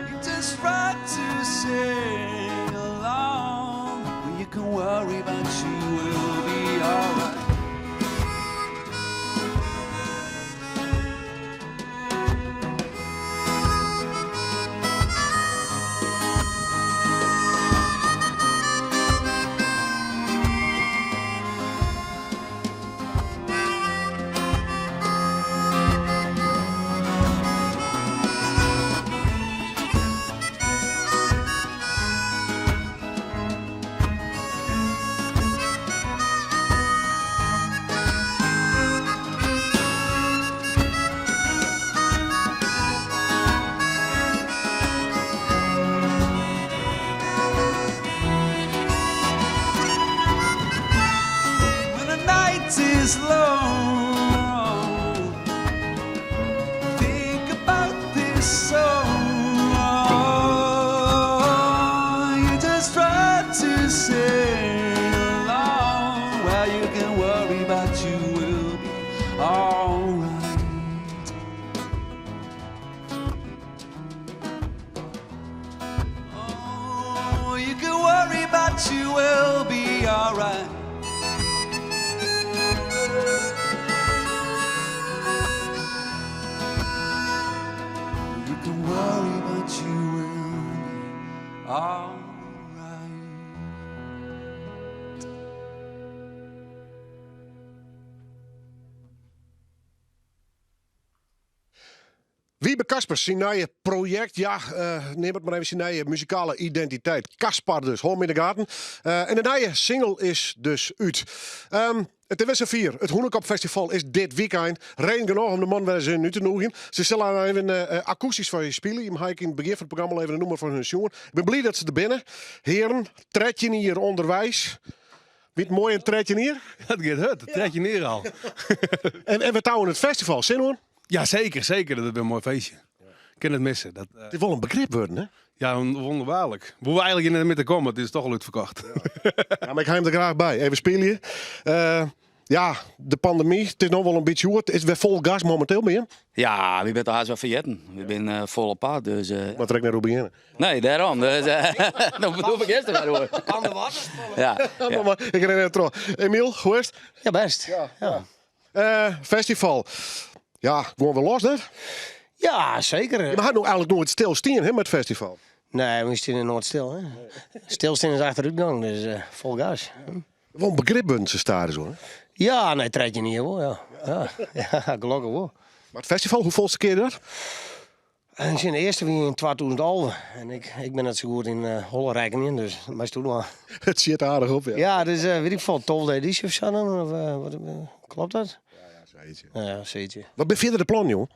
S6: You just try to sing along. When you can worry about you will be alright. When the night is long, think about this song. You just try to sing along. Well, you can worry about you will be alright. Oh, you can worry about you will be alright. You can worry, but you will be alright.
S1: Wiebe Kaspers, zijn nieuwe project. Ja, neem het maar even zijn nieuwe muzikale identiteit. Kaspar dus, hol in de gaten. En de nieuwe single is dus uit. Het WSF4, het Hoenekop Festival, is dit weekend. Reden genoeg om de man waar ze nu te noemen. Ze zullen even akoestisch van je spelen. Je mag ik in het begin van het programma even een nummer van hun jongen. Ik ben blij dat ze er binnen. Heren, tredje hier onderwijs. Wie het mooi een tredje hier?
S7: Dat gaat het, dat trek je neer al.
S1: En we touwen het festival, zin hoor.
S7: Ja, zeker, zeker. Dat is een mooi feestje. Ik kan het missen. Dat,
S1: Het is wel een begrip worden, hè?
S7: ja, wonderbaarlijk. Hoe we eigenlijk in de midden komen, het is toch al uitverkocht.
S1: Ja, maar ik ga hem er graag bij. Even spelen. Ja, de pandemie, het is nog wel een beetje hoe. Het is weer vol gas momenteel bij je.
S8: Ja, we bent haast wel vergeten. We zijn vol op pad, dus...
S1: Maar trek naar hoe beginnen.
S8: Nee, daarom. Dus, dan bedoel ik eerst maar hoor.
S9: Aan de waterspullen.
S8: Ja.
S1: Ja. Maar ik ren er terug. Emiel, hoe is het?
S9: Ja, best.
S1: Festival. Ja, gewoon wel los, hè?
S9: Ja, zeker.
S1: Je had nog eigenlijk nooit stilstaan, hè, met het festival.
S9: Nee, we staan nooit stil. Hè. Stilstaan is achteruitgang, dus vol gas.
S1: Wel een begrip worden ze staan zo, hè?
S9: Ja, nee, trek je niet hoor. Ja, gelukkig hoor.
S1: Maar het festival, hoe volste keer dat?
S9: En ik ben de eerste weer in 2011 en ik ben net zo goed in holle rekening, dus maar toen wel.
S1: Het ziet er aardig op, ja.
S9: Ja, dus weet ik veel, 12e editie of zo dan, of klopt dat?
S1: Zeetje.
S9: Ja, zeetje.
S1: Wat ben je de plan, joh?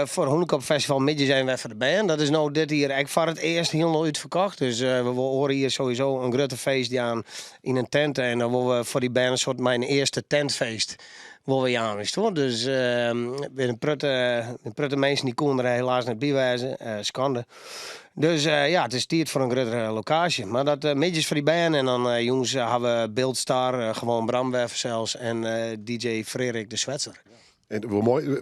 S9: Voor het Hoenekop Festival midden zijn we even de band. Dat is nou dit hier eigenlijk voor het eerst heel uitverkocht. Dus we horen hier sowieso een grote feest aan in een tent. En dan willen we voor die band een soort mijn eerste tentfeest. Willen we aan, is toch? Dus een prutte mensen die konden er helaas niet bij wijzen. Schande. Dus ja, het is tijd voor een grotere locatie. Maar dat midjes voor die band. En dan jongens hebben we Beeldstar, gewoon Bram Weff zelfs. En DJ Frederik de Zwetser.
S1: En, wel mooi.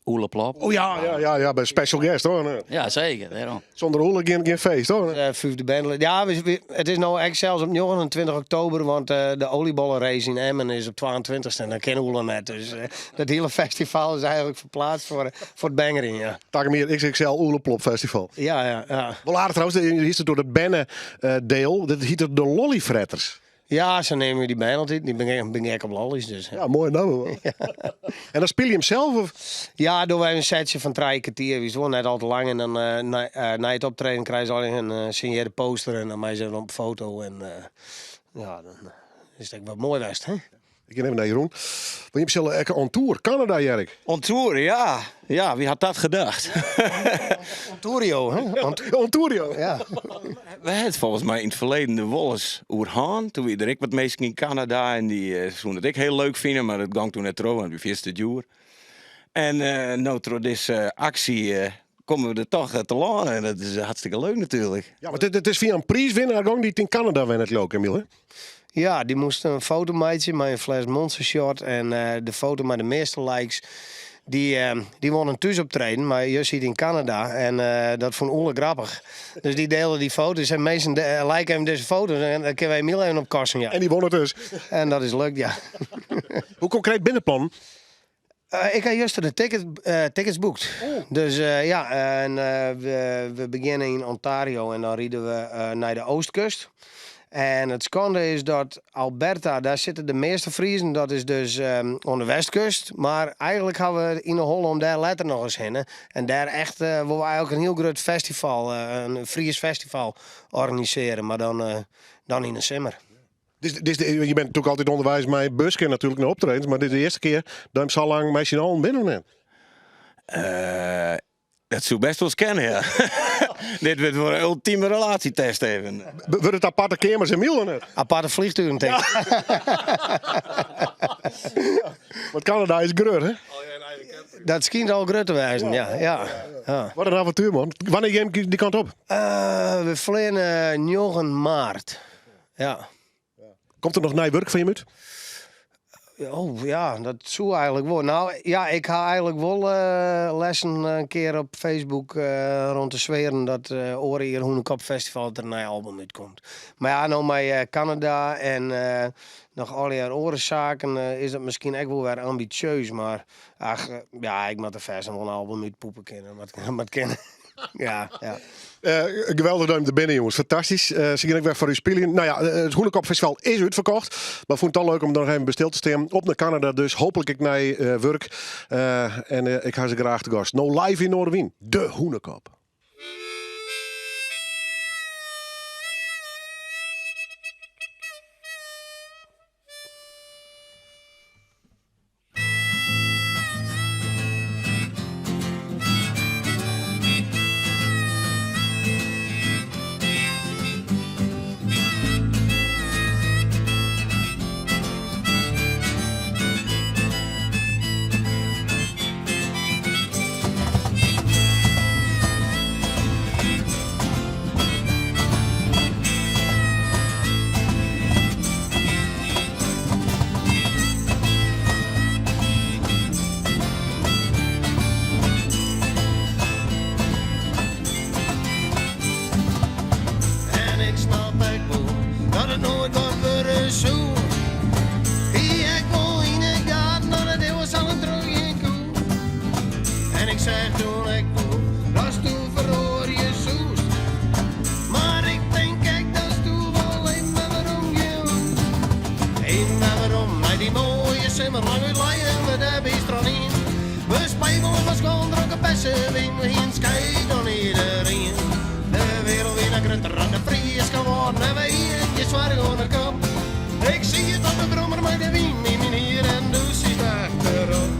S8: Oele Plop.
S1: Oh ja, bij special guest hoor.
S8: Ja, zeker. Daarom.
S1: Zonder Oele geen feest hoor.
S9: Vijfde band. Ja, het is nou echt zelfs op 29 oktober, want de oliebollenrace in Emmen is op 22e en dan kennen we net. Dus dat hele festival is eigenlijk verplaatst voor het bangering, ja.
S1: Takemeer XXL Oeleplop Festival.
S9: Ja.
S1: Wel aardig trouwens, hier is het door de Benne deel. Dat heet het de Lollyfretters.
S9: Ja, ze nemen die band altijd. Die ben ik op lollies dus.
S1: Ja, mooi naam hoor. En dan speel je hem zelf of?
S9: Ja, doen wij een setje van 3 kwartier. We zijn net al te lang en dan na het optreden krijg je alleen een signeerde poster en dan mij ze op foto en ja, dan is het wat mooi best, hè?
S1: Ik ga even naar Jeroen. Want je hebt zelf lekker on tour. Canada, Jerk.
S10: On tour, ja. Ja, wie had dat gedacht?
S9: Ontourio, hè?
S1: Ontourio.
S9: Ja.
S10: We hadden volgens mij in het verleden de Wolles Oerhaan. Toen we er ik wat mensen in Canada en die zouden het ik heel leuk vinden, maar dat ging toen net trouw, want we vierste duur. En nou, door deze actie komen we er toch te lang en dat is hartstikke leuk natuurlijk.
S1: Ja, maar het is via een prijswinnaar gang die het in Canada wint, leuk, Emiel.
S9: Ja, die moest een foto maken met een fles Monster Shot en de foto met de meeste likes. Die won een thuisoptreden, maar je ziet in Canada en dat vond Oele grappig. Dus die deelden die foto's en mensen liken hem deze foto's en dan kunnen wij Emiel even op kassen, ja.
S1: En die won het dus.
S9: En dat is leuk, ja.
S1: Hoe concreet binnenplan?
S9: Ik heb juist de tickets boekt. Dus ja, en we beginnen in Ontario en dan rieden we naar de oostkust. En het schande is dat Alberta, daar zitten de meeste Friesen. Dat is dus aan de westkust. Maar eigenlijk gaan we in de Holland daar later nog eens heen. En daar echt willen we eigenlijk een heel groot festival, een Fries festival organiseren. Maar dan in de zomer.
S1: Je bent natuurlijk altijd onderwijs met busken natuurlijk naar optredens. Maar dit is de eerste keer dat je hem zo lang met je al binnen bent.
S10: Dat zou best wel eens kennen, ja. Dit wordt voor een ultieme relatietest even.
S1: Wordt het aparte kamers en Miel net?
S9: Aparte vliegtuigen tegen.
S1: Want Canada is greur, hè?
S9: Dat schijnt al groot te wijzen, ja.
S1: Wat een avontuur, man. Wanneer ga je die kant op?
S9: We vliegen 9 maart. Ja.
S1: Komt er nog nieuw werk van je moet?
S9: Oh ja, dat zou eigenlijk wel. Nou ja, ik ga eigenlijk wel lessen een keer op Facebook rond te zweren dat Oren hier Hoenekop Festival er een nieuw album uitkomt. Maar ja, nou met Canada en nog al die orenzaken is het misschien echt wel weer ambitieus. Maar ach, ja, ik moet er vast nog een album uitpoepen kennen. Wat kennen. Ja.
S1: Geweldig dat je er binnen, jongens. Fantastisch. Ze gaan ook weer voor u spelen. Nou ja, het Hoenekop Festival is uitverkocht. Maar vond het al leuk om er nog even bij stil te staan. Op naar Canada dus. Hopelijk ik naar werk. En ik ga ze graag te gast. No live in Noorderwien. De Hoenekop.
S2: En ik snap echt wel dat het nooit wat worden zo. Hier ik wil in de gaten, dat het eeuwig zal een terug in koe. En ik zeg toen ik wil, dat is toen verhoor je zoest. Maar ik denk kijk, dat is toen wel even waarom je hoest. Even waarom, met die mooie simmer lang uit Leiden met de bistron in. We spelen op een schoon drukke bessen, we gaan skijten dan iedereen. De wereld weer naar grutter aan de vries geworden en wij in je zware gewone kop. Ik zie het op de brommer met de wien, mijn meneer en dus is achterop.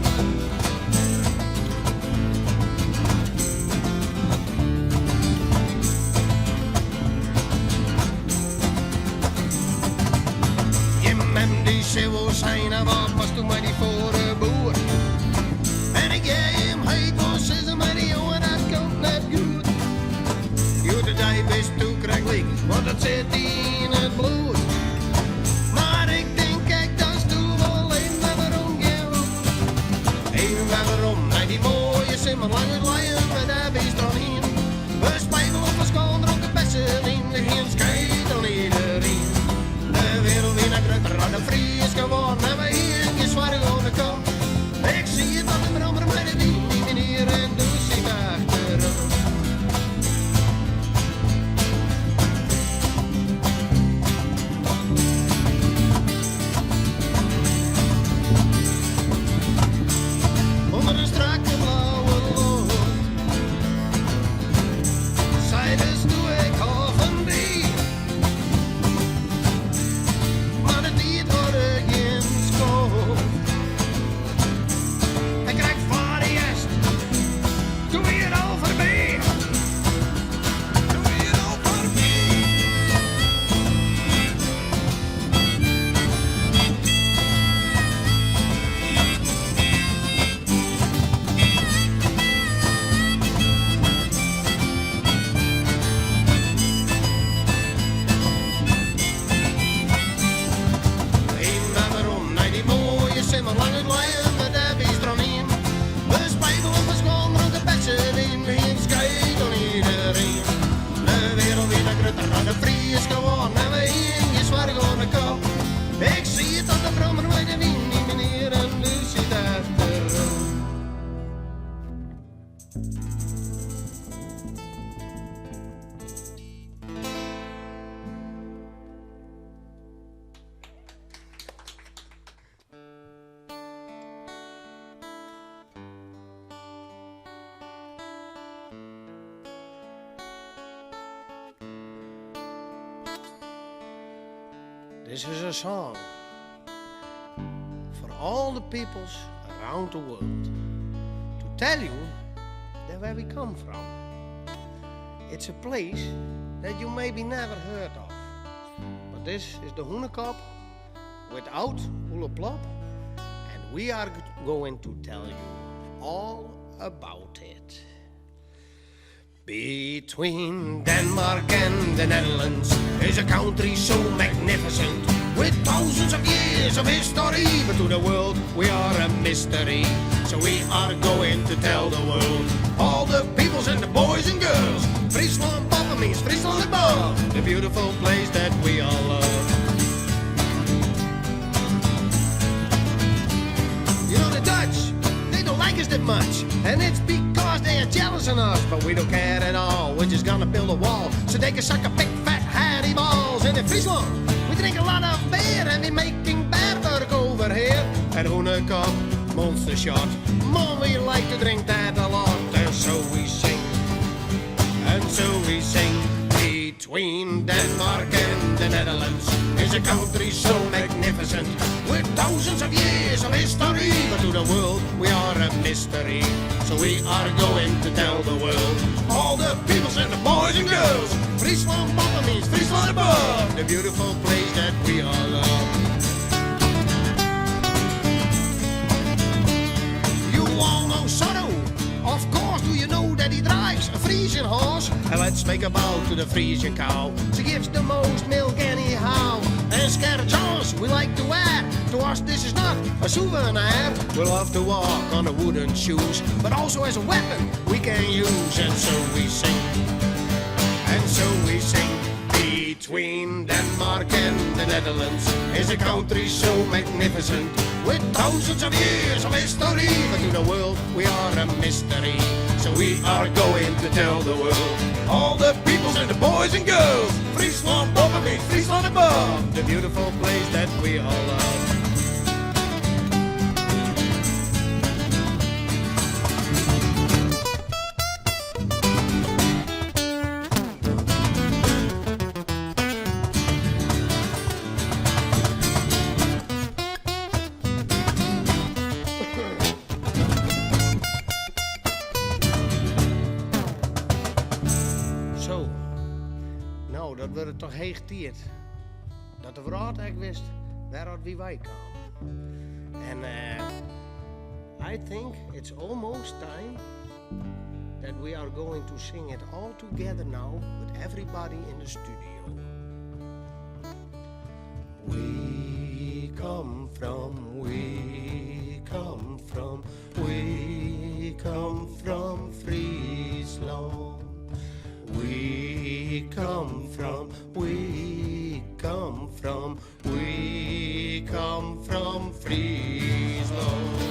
S2: Je mem die zeeuw zijn en wat was toen maar die voor de boer. En ik jij hem heet was is maar die jongen dat komt net goed. Goede dag best toe krijg ik, want dat zit in het bloed. Maar ik denk kijk dat is toen wel even waarom je hoeft. Even waarom, naar die mooie We spelen op een schoon, dronken bessen in de geen schijt aan iedereen. De wereld weer naar grutter aan de vrie is geworden en wij hier in zware gewone kant. Ik zie het aan de brommer met de wien, die meneer en doe zit achterom. Onder een strakke blauwe lucht, zijdes doe ik hoven die. Maar de dier worden geen schoon. Hij krijgt voor de jest, doe je het al voorbij. Doe je het al voorbij. Een naar de rond, naar die mooie simmer lang het leien met de biestron in. We spelen op een schoon rond de bessen in, geen schijt aan iedereen. De wereld weer naar grutter aan de vrie is geworden en we hier is waar gewoon de kop. Ik zie het aan de brommer met de wien, die meneer en de zit achterom.
S9: This is a song for all the peoples around the world to tell you that where we come from. It's a place that you maybe never heard of. But this is the Hoenekop without Oeleplop, and we are going to tell you all about it. Between Denmark and the Netherlands is a country so magnificent, with thousands of years of history. But to the world we are a mystery, so we are going to tell the world, all the peoples and the boys and girls. Friesland boven means Friesland above, the beautiful place that we all love. You know the Dutch, they don't like us that much, and it's because they are jealous of us. But we don't care at all, we're just gonna build a wall so they can suck a big fat hattie balls. And in Friesland, we drink a lot of beer and we're making bad work over here. At Hoenekop, Monster Shot, Mom, we like to drink that a lot. And so we sing, and so we sing. Between Denmark and the Netherlands is a country so magnificent, with thousands of years of history. But to the world we are a mystery, so we are going to tell the world, all the peoples and the boys and girls. Friesland boven means Friesland above, the beautiful place that we all love. You all know Sorrow, of course. Do you know that he drives a Frisian horse? And let's make a bow to the Frisian cow, she gives the most milk anyhow. And Scarlet Jones we like to wear, to us this is not a souvenir. We'll have to walk on the wooden shoes, but also as a weapon we can use. And so we sing, and so we sing. Between Denmark and the Netherlands is a country so magnificent, with thousands of years of history. But to the world we are a mystery, so we are going to tell the world, all the peoples and the boys and girls. Friesland boven means Friesland above, the beautiful place that we all love. Zo, nou, dat wordt het toch heeg tijd dat de vrouw eigenlijk wist waaruit wie wij kwamen. En I think it's almost time that we are going to sing it all together now with everybody in the studio. We come from, we come from, we come from Friesland.
S2: come from, we come from, we come from Friesland.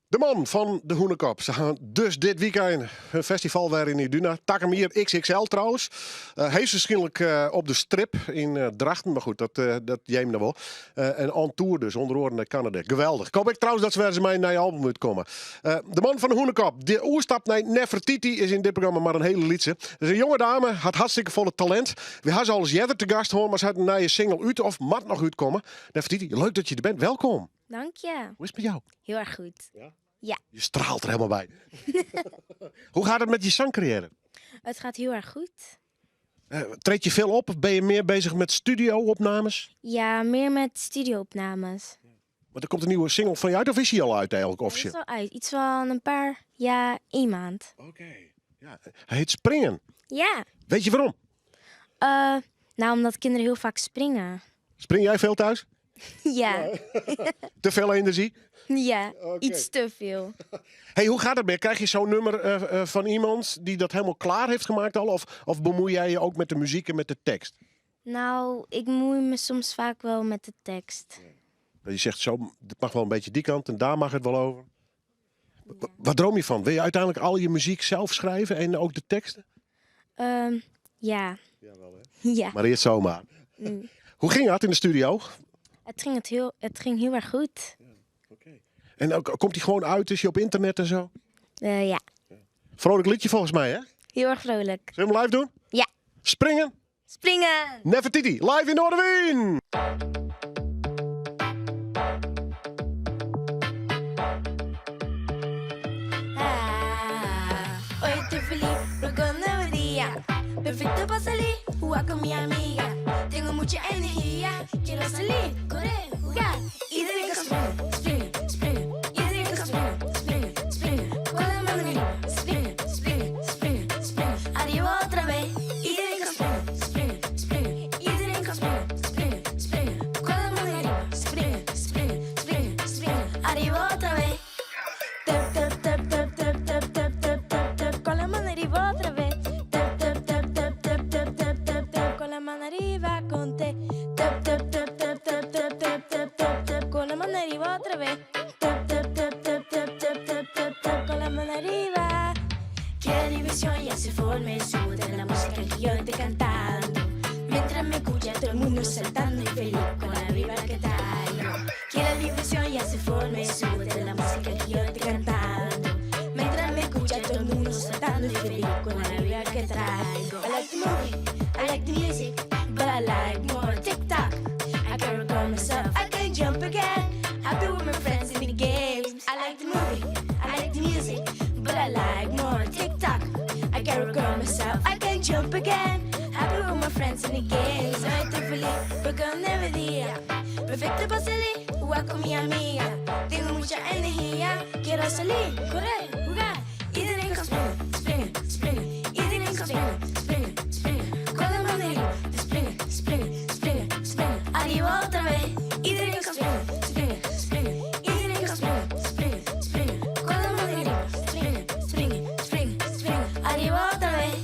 S1: De man van de Hoenekop. Ze gaan dus dit weekend hun festival weer in Iduna. Takemier XXL trouwens. Hij is waarschijnlijk op de strip in Drachten. Maar goed, dat jij me wel. En on tour dus, onder andere naar Canada. Geweldig. Ik hoop ik trouwens dat ze weer eens mijn nieuwe album uitkomen. De man van de Hoenekop. De oerstap naar Nefertiti is in dit programma maar een hele liedje. Dat is een jonge dame, had hartstikke volle talent. We hadden ze al eens eerder te gast hoor, maar ze had een nieuwe single uit of mat nog uitkomen. Nefertiti, leuk dat je er bent. Welkom.
S11: Dank je.
S1: Hoe is het met jou?
S11: Heel erg goed. Ja,
S1: Je straalt er helemaal bij. Hoe gaat het met je zangcarrière?
S11: het gaat heel erg goed.
S1: Treed je veel op of ben je meer bezig met studio-opnames?
S11: Ja, meer met studioopnames.
S1: Want er komt een nieuwe single van je uit of is die al uit eigenlijk
S11: Dat is
S1: officieel?
S11: al uit. Iets van een paar, ja, 1 maand.
S1: Oké. Ja, hij heet Springen.
S11: Ja,
S1: Weet je waarom?
S11: nou omdat kinderen heel vaak springen.
S1: Spring jij veel thuis?
S11: Ja,
S1: Te veel energie?
S11: ja, iets te veel.
S1: Hey, hoe gaat het mee? Krijg je zo'n nummer van iemand die dat helemaal klaar heeft gemaakt al? Of bemoei jij je ook met de muziek en met de tekst?
S11: Nou, ik moei me soms vaak wel met de tekst.
S1: Je zegt zo, het mag wel een beetje die kant en daar mag het wel over. Wat droom je van? Wil je uiteindelijk al je muziek zelf schrijven en ook de teksten?
S11: Ja.
S1: Jawel, hè?
S11: Ja.
S1: Maar eerst zomaar.
S11: Mm.
S1: Hoe ging dat in de studio?
S11: Het ging heel erg goed.
S1: En ook, komt hij gewoon uit? Is hij op internet en zo?
S11: Ja,
S1: Vrolijk liedje volgens mij, hè?
S11: heel erg vrolijk.
S1: Zullen we hem live doen?
S11: Ja.
S1: Springen!
S11: Springen!
S1: Nefertiti, live in Noorderwien!
S11: Hoy estoy feliz porque un nuevo día. Perfecto para salir, jugar con mi amiga. Tengo mucha energía, quiero salir, correr, jugar. Iedereen kan springen, springen, springen. Iedereen kan springen, springen, springen. Con la mano arriba, springen, springen, springen, springen. Arriba otra vez. Iedereen kan springen, springen, springen. Iedereen kan springen, springen, springen. Con la mano arriba, springen, springen, springen, springen. Arriba otra vez. Tap, tap, tap, tap, tap, tap, tap, tap, tap, tap. Con la mano arriba otra vez. Tap, tap, tap, tap, tap, tap, tap, tap, tap. Con la mano arriba conté. Tap, tap, tap, tap, tap, tap, tap, tap, tap, tap. Con la mano arriba otra vez. Tap, tap, tap, tap, tap, tap, tap, tap, tap. Con la mano arriba. Que la diversión ya se forme. Sube la música que yo esté cantando. Mientras me escucha todo el mundo saltando y feliz con la vibra que traigo. Que la diversión ya se forme. Sube la música que yo esté cantando. Mientras me escucha todo el mundo saltando y feliz con la vibra que traigo. I like the movie, I like the music, but I like more TikTok. I can't recall myself, I can't jump again. I've been with my friends in the games. I like the movie, I like the music, but I like more TikTok. I can't recall myself, I can't jump again. I've been with my friends in the games. Hoy estoy feliz porque un nuevo día. Perfecto para salir, jugar con mi amiga. Tengo mucha energía, quiero salir, correr, jugar. Iedereen kan springen, springen, springen. Iedereen kan springen, springen, springen. Con la mano arriba, springen, springen, springen, springen. Arriba otra vez. Iedereen kan springen, springen, springen. Iedereen kan springen, springen, springen. Con la mano arriba, springen, springen, springen, springen. Arriba otra vez.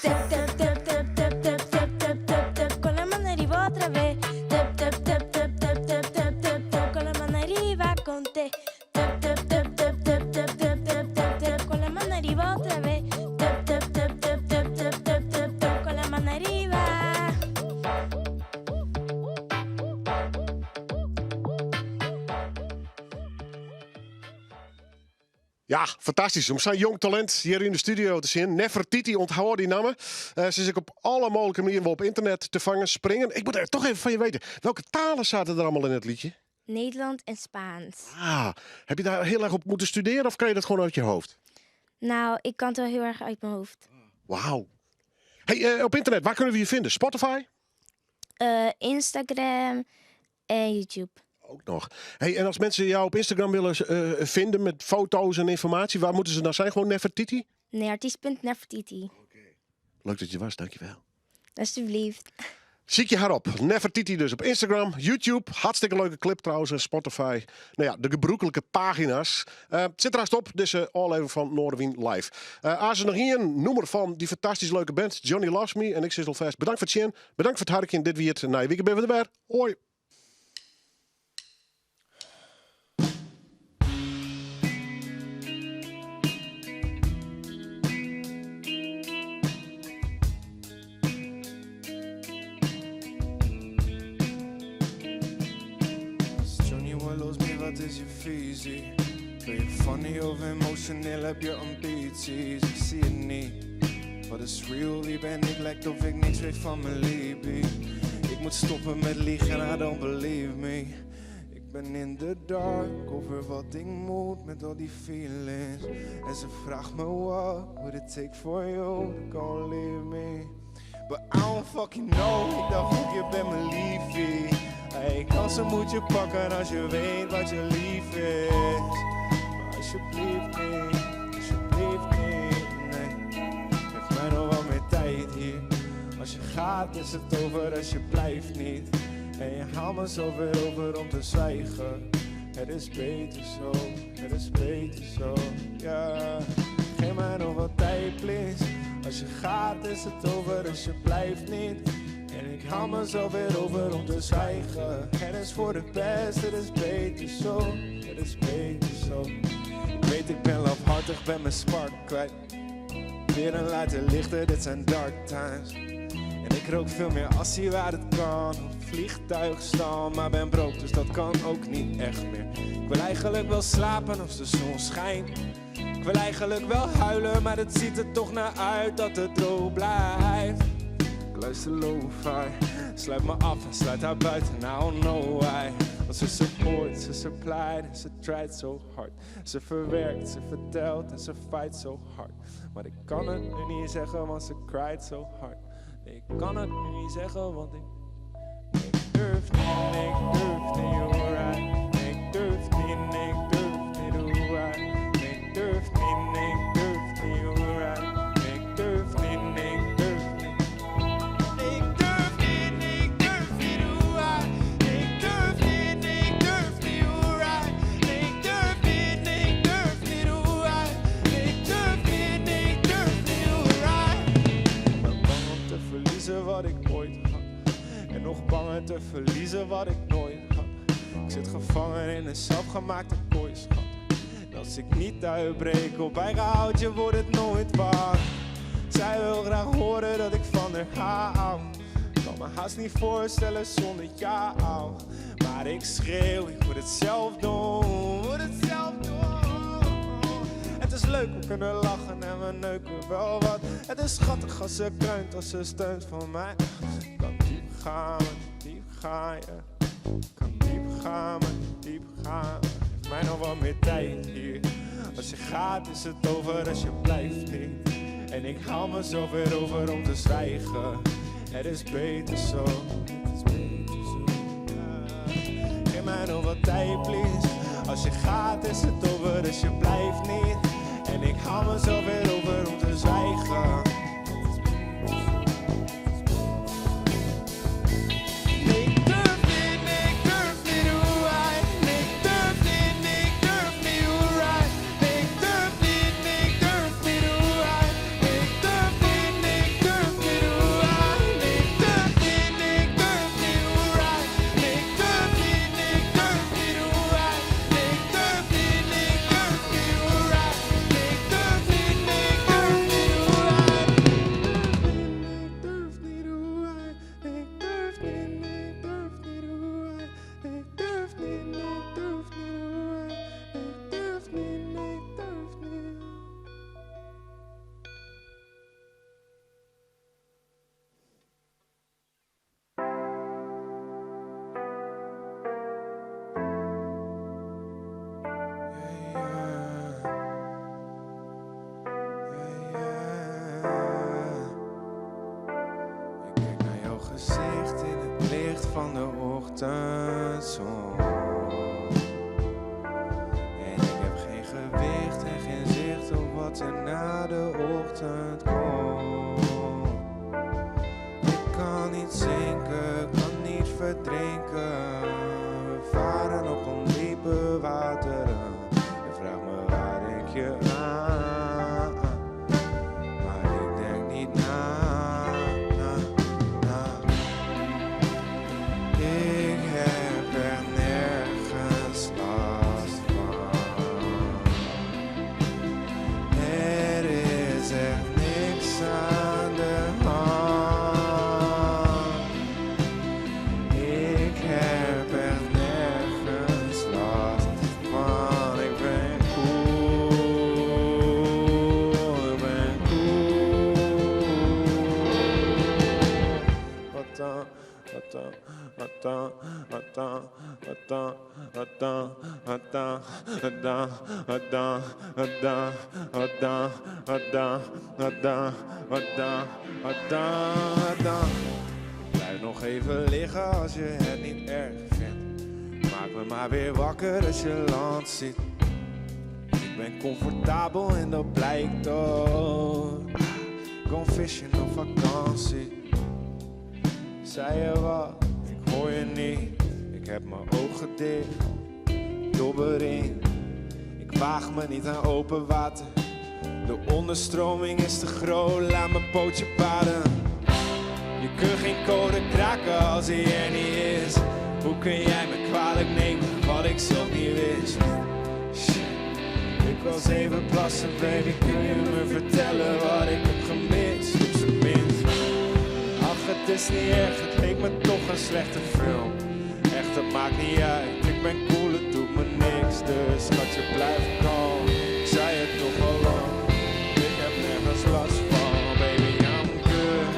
S11: Tap, tap, tap, tap, tap, tap, tap, tap, tap, tap. Con la mano arriba otra vez. Tap, tap, tap, tap, tap, tap, tap, tap, tap. Con la mano arriba conté. Tap, tap, tap, tap, tap, tap, tap,
S1: Ja, fantastisch om zo'n jong talent hier in de studio te zien. Nefertiti, onthoud die namen. Ze is ook op alle mogelijke manieren op internet te vangen, springen. Ik moet er toch even van je weten. Welke talen zaten er allemaal in het liedje?
S11: Nederland en Spaans.
S1: Ah, heb je daar heel erg op moeten studeren of kan je dat gewoon uit je hoofd?
S11: Nou, ik kan het wel heel erg uit mijn hoofd.
S1: Wauw. Hey, op internet, waar kunnen we je vinden? Spotify?
S11: Instagram en YouTube.
S1: Ook nog. Hey, en als mensen jou op Instagram willen vinden met foto's en informatie, waar moeten ze dan zijn? Gewoon Nefertiti?
S11: Nee, artiest.nefertiti.
S1: Leuk dat je was, dankjewel.
S11: Alsjeblieft.
S1: Zie je haar op. Nefertiti dus op Instagram, YouTube. Hartstikke leuke clip trouwens. En Spotify. Nou ja, de gebroekelijke pagina's. Het zit er haast op. Dit is All Even van Noorderwien Live. Als er nog hier een noemer van die fantastisch leuke band. Johnny Loves Me en ik Sissel Vest. Bedankt voor het zien. Bedankt voor het harken. Dit weer het na je weekend ben we erbij. Hoi.
S3: Wat is je visie? Ben je funny of emotioneel? Heb je ambities? Ik zie het niet. Wat is real? Wie ben ik? Lijkt of ik niks weet van mijn liefie. Ik moet stoppen met liegen, I don't believe me. Ik ben in the dark over wat ik moet met al die feelings. En ze vraagt me what would it take for you to go leave me. But I don't fucking know. Ik dacht ook je bent mijn liefie. Hey, kansen moet je pakken als je weet wat je lief is. Maar alsjeblieft niet, alsjeblieft niet, nee. Geef mij nog wat meer tijd hier. Als je gaat is het over, als je blijft niet. En je haalt me zoveel over om te zwijgen. Het is beter zo, het is beter zo, ja. Geef mij nog wat tijd, please. Als je gaat is het over, als je blijft niet. En ik haal mezelf weer over om te zwijgen. Het is voor de best, het is beter zo. Het is beter zo. Ik weet ik ben lafhartig, ben mijn spark kwijt. Weer een lighter lichter, dit zijn dark times. En ik rook veel meer assie waar het kan. Op vliegtuig staan, maar ben broke, dus dat kan ook niet echt meer. Ik wil eigenlijk wel slapen als de zon schijnt. Ik wil eigenlijk wel huilen, maar het ziet er toch naar uit dat het droog blijft. Ik luister lo-fi, sluit me af en sluit haar buiten, I don't know why. Want ze support, ze supplied en ze tried so hard. Ze verwerkt, ze vertelt en ze fight so hard. Maar ik kan het nu niet zeggen, want ze cried so hard. Nee, ik kan het nu niet zeggen, want ik durf niet, nee, ik durf niet, alright. Nee, ik durf niet, nee, ik durf niet, alright. Nee, ik durf niet, nee, ik durf niet, alright. Nee, ik durf niet, nee, ik durf niet. Nee, ik durf niet, nee, ik durf niet, alright. Nee, ik durf niet, nee, ik durf niet, alright. Nee, ik durf niet, nee, ik durf niet, alright. Nee, ik durf niet, nee, ik durf niet, alright. Ik ben bang om te verliezen wat ik ooit had. En nog banger te verliezen wat ik nooit had. Ik zit gevangen in een zelfgemaakte kooi, schat. En als ik niet uitbreek op eigen houtje, wordt het nooit waar. Zij wil graag horen dat ik van haar hou. Ik kan me haast niet voorstellen zonder jou. Maar ik schreeuw, ik moet het zelf doen, moet het zelf doen. Het is leuk, we kunnen lachen en we neuken wel wat. Het is schattig als ze kreunt, als ze steunt voor mij. Ik kan diep gaan, diep gaan, ja. Ik kan diep gaan, diep gaan. Geef mij nog wat meer tijd hier. Als je gaat is het over, als je blijft niet. En ik haal mezelf weer over om te zwijgen. Het is beter zo, het is beter zo, ja. Geef mij nog wat tijd, please. Als je gaat is het over, als je blijft niet. En ik haal mezelf weer over om te zwijgen. van de ochtendzon. En ik heb geen gewicht en geen zicht op wat er na de ochtend komt. Ik kan niet zinken, kan niet verdrinken. We varen op ondiepe wateren. Je vraagt me waar ik je aan, maar ik denk niet na. Ik heb er nergens last van. Er is echt niks aan de hand. Ik heb er nergens last van. Ik ben cool, ik ben cool. Wat dan? Wat dan? Wat dan? Wat dan? Wat dan? Wat dan? Wat dan? Wat dan? Wat dan? Wat dan? Wat dan? Wat dan? Wat dan? Wat dan? Wat dan? Wat dan? Blijf nog even liggen als je het niet erg vindt. Maak me maar weer wakker als je land ziet. Ik ben comfortabel en dat blijkt ook. Kom vissen op vakantie. Zei je wat? Ik hoor je niet. Ik heb mijn ogen dicht. Dobber in. Ik waag me niet aan open water. De onderstroming is te groot. Laat mijn pootje baden. Je kunt geen code kraken als hij er niet is. Hoe kun jij me kwalijk nemen wat ik zelf niet wist? Shit. Ik was even plassen, baby. Kun je me vertellen wat ik heb gemist? Op zijn minst. Ach, het is niet erg, het leek me toch een slechte film. Echt, het maakt niet uit, ik ben cool, het doet me niks. Dus schatje, blijf kalm, ik zei het toch al lang. Ik heb nergens last van, baby, I'm good.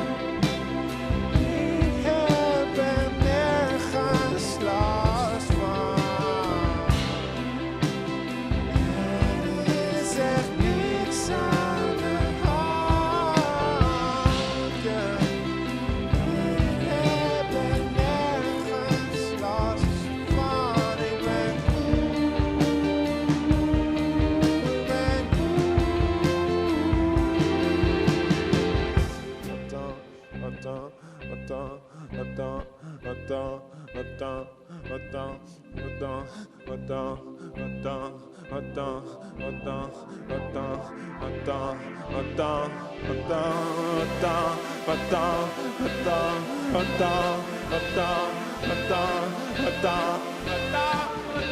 S3: Ik heb er nergens last van. Er is echt niks aan de hand, yeah.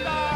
S3: What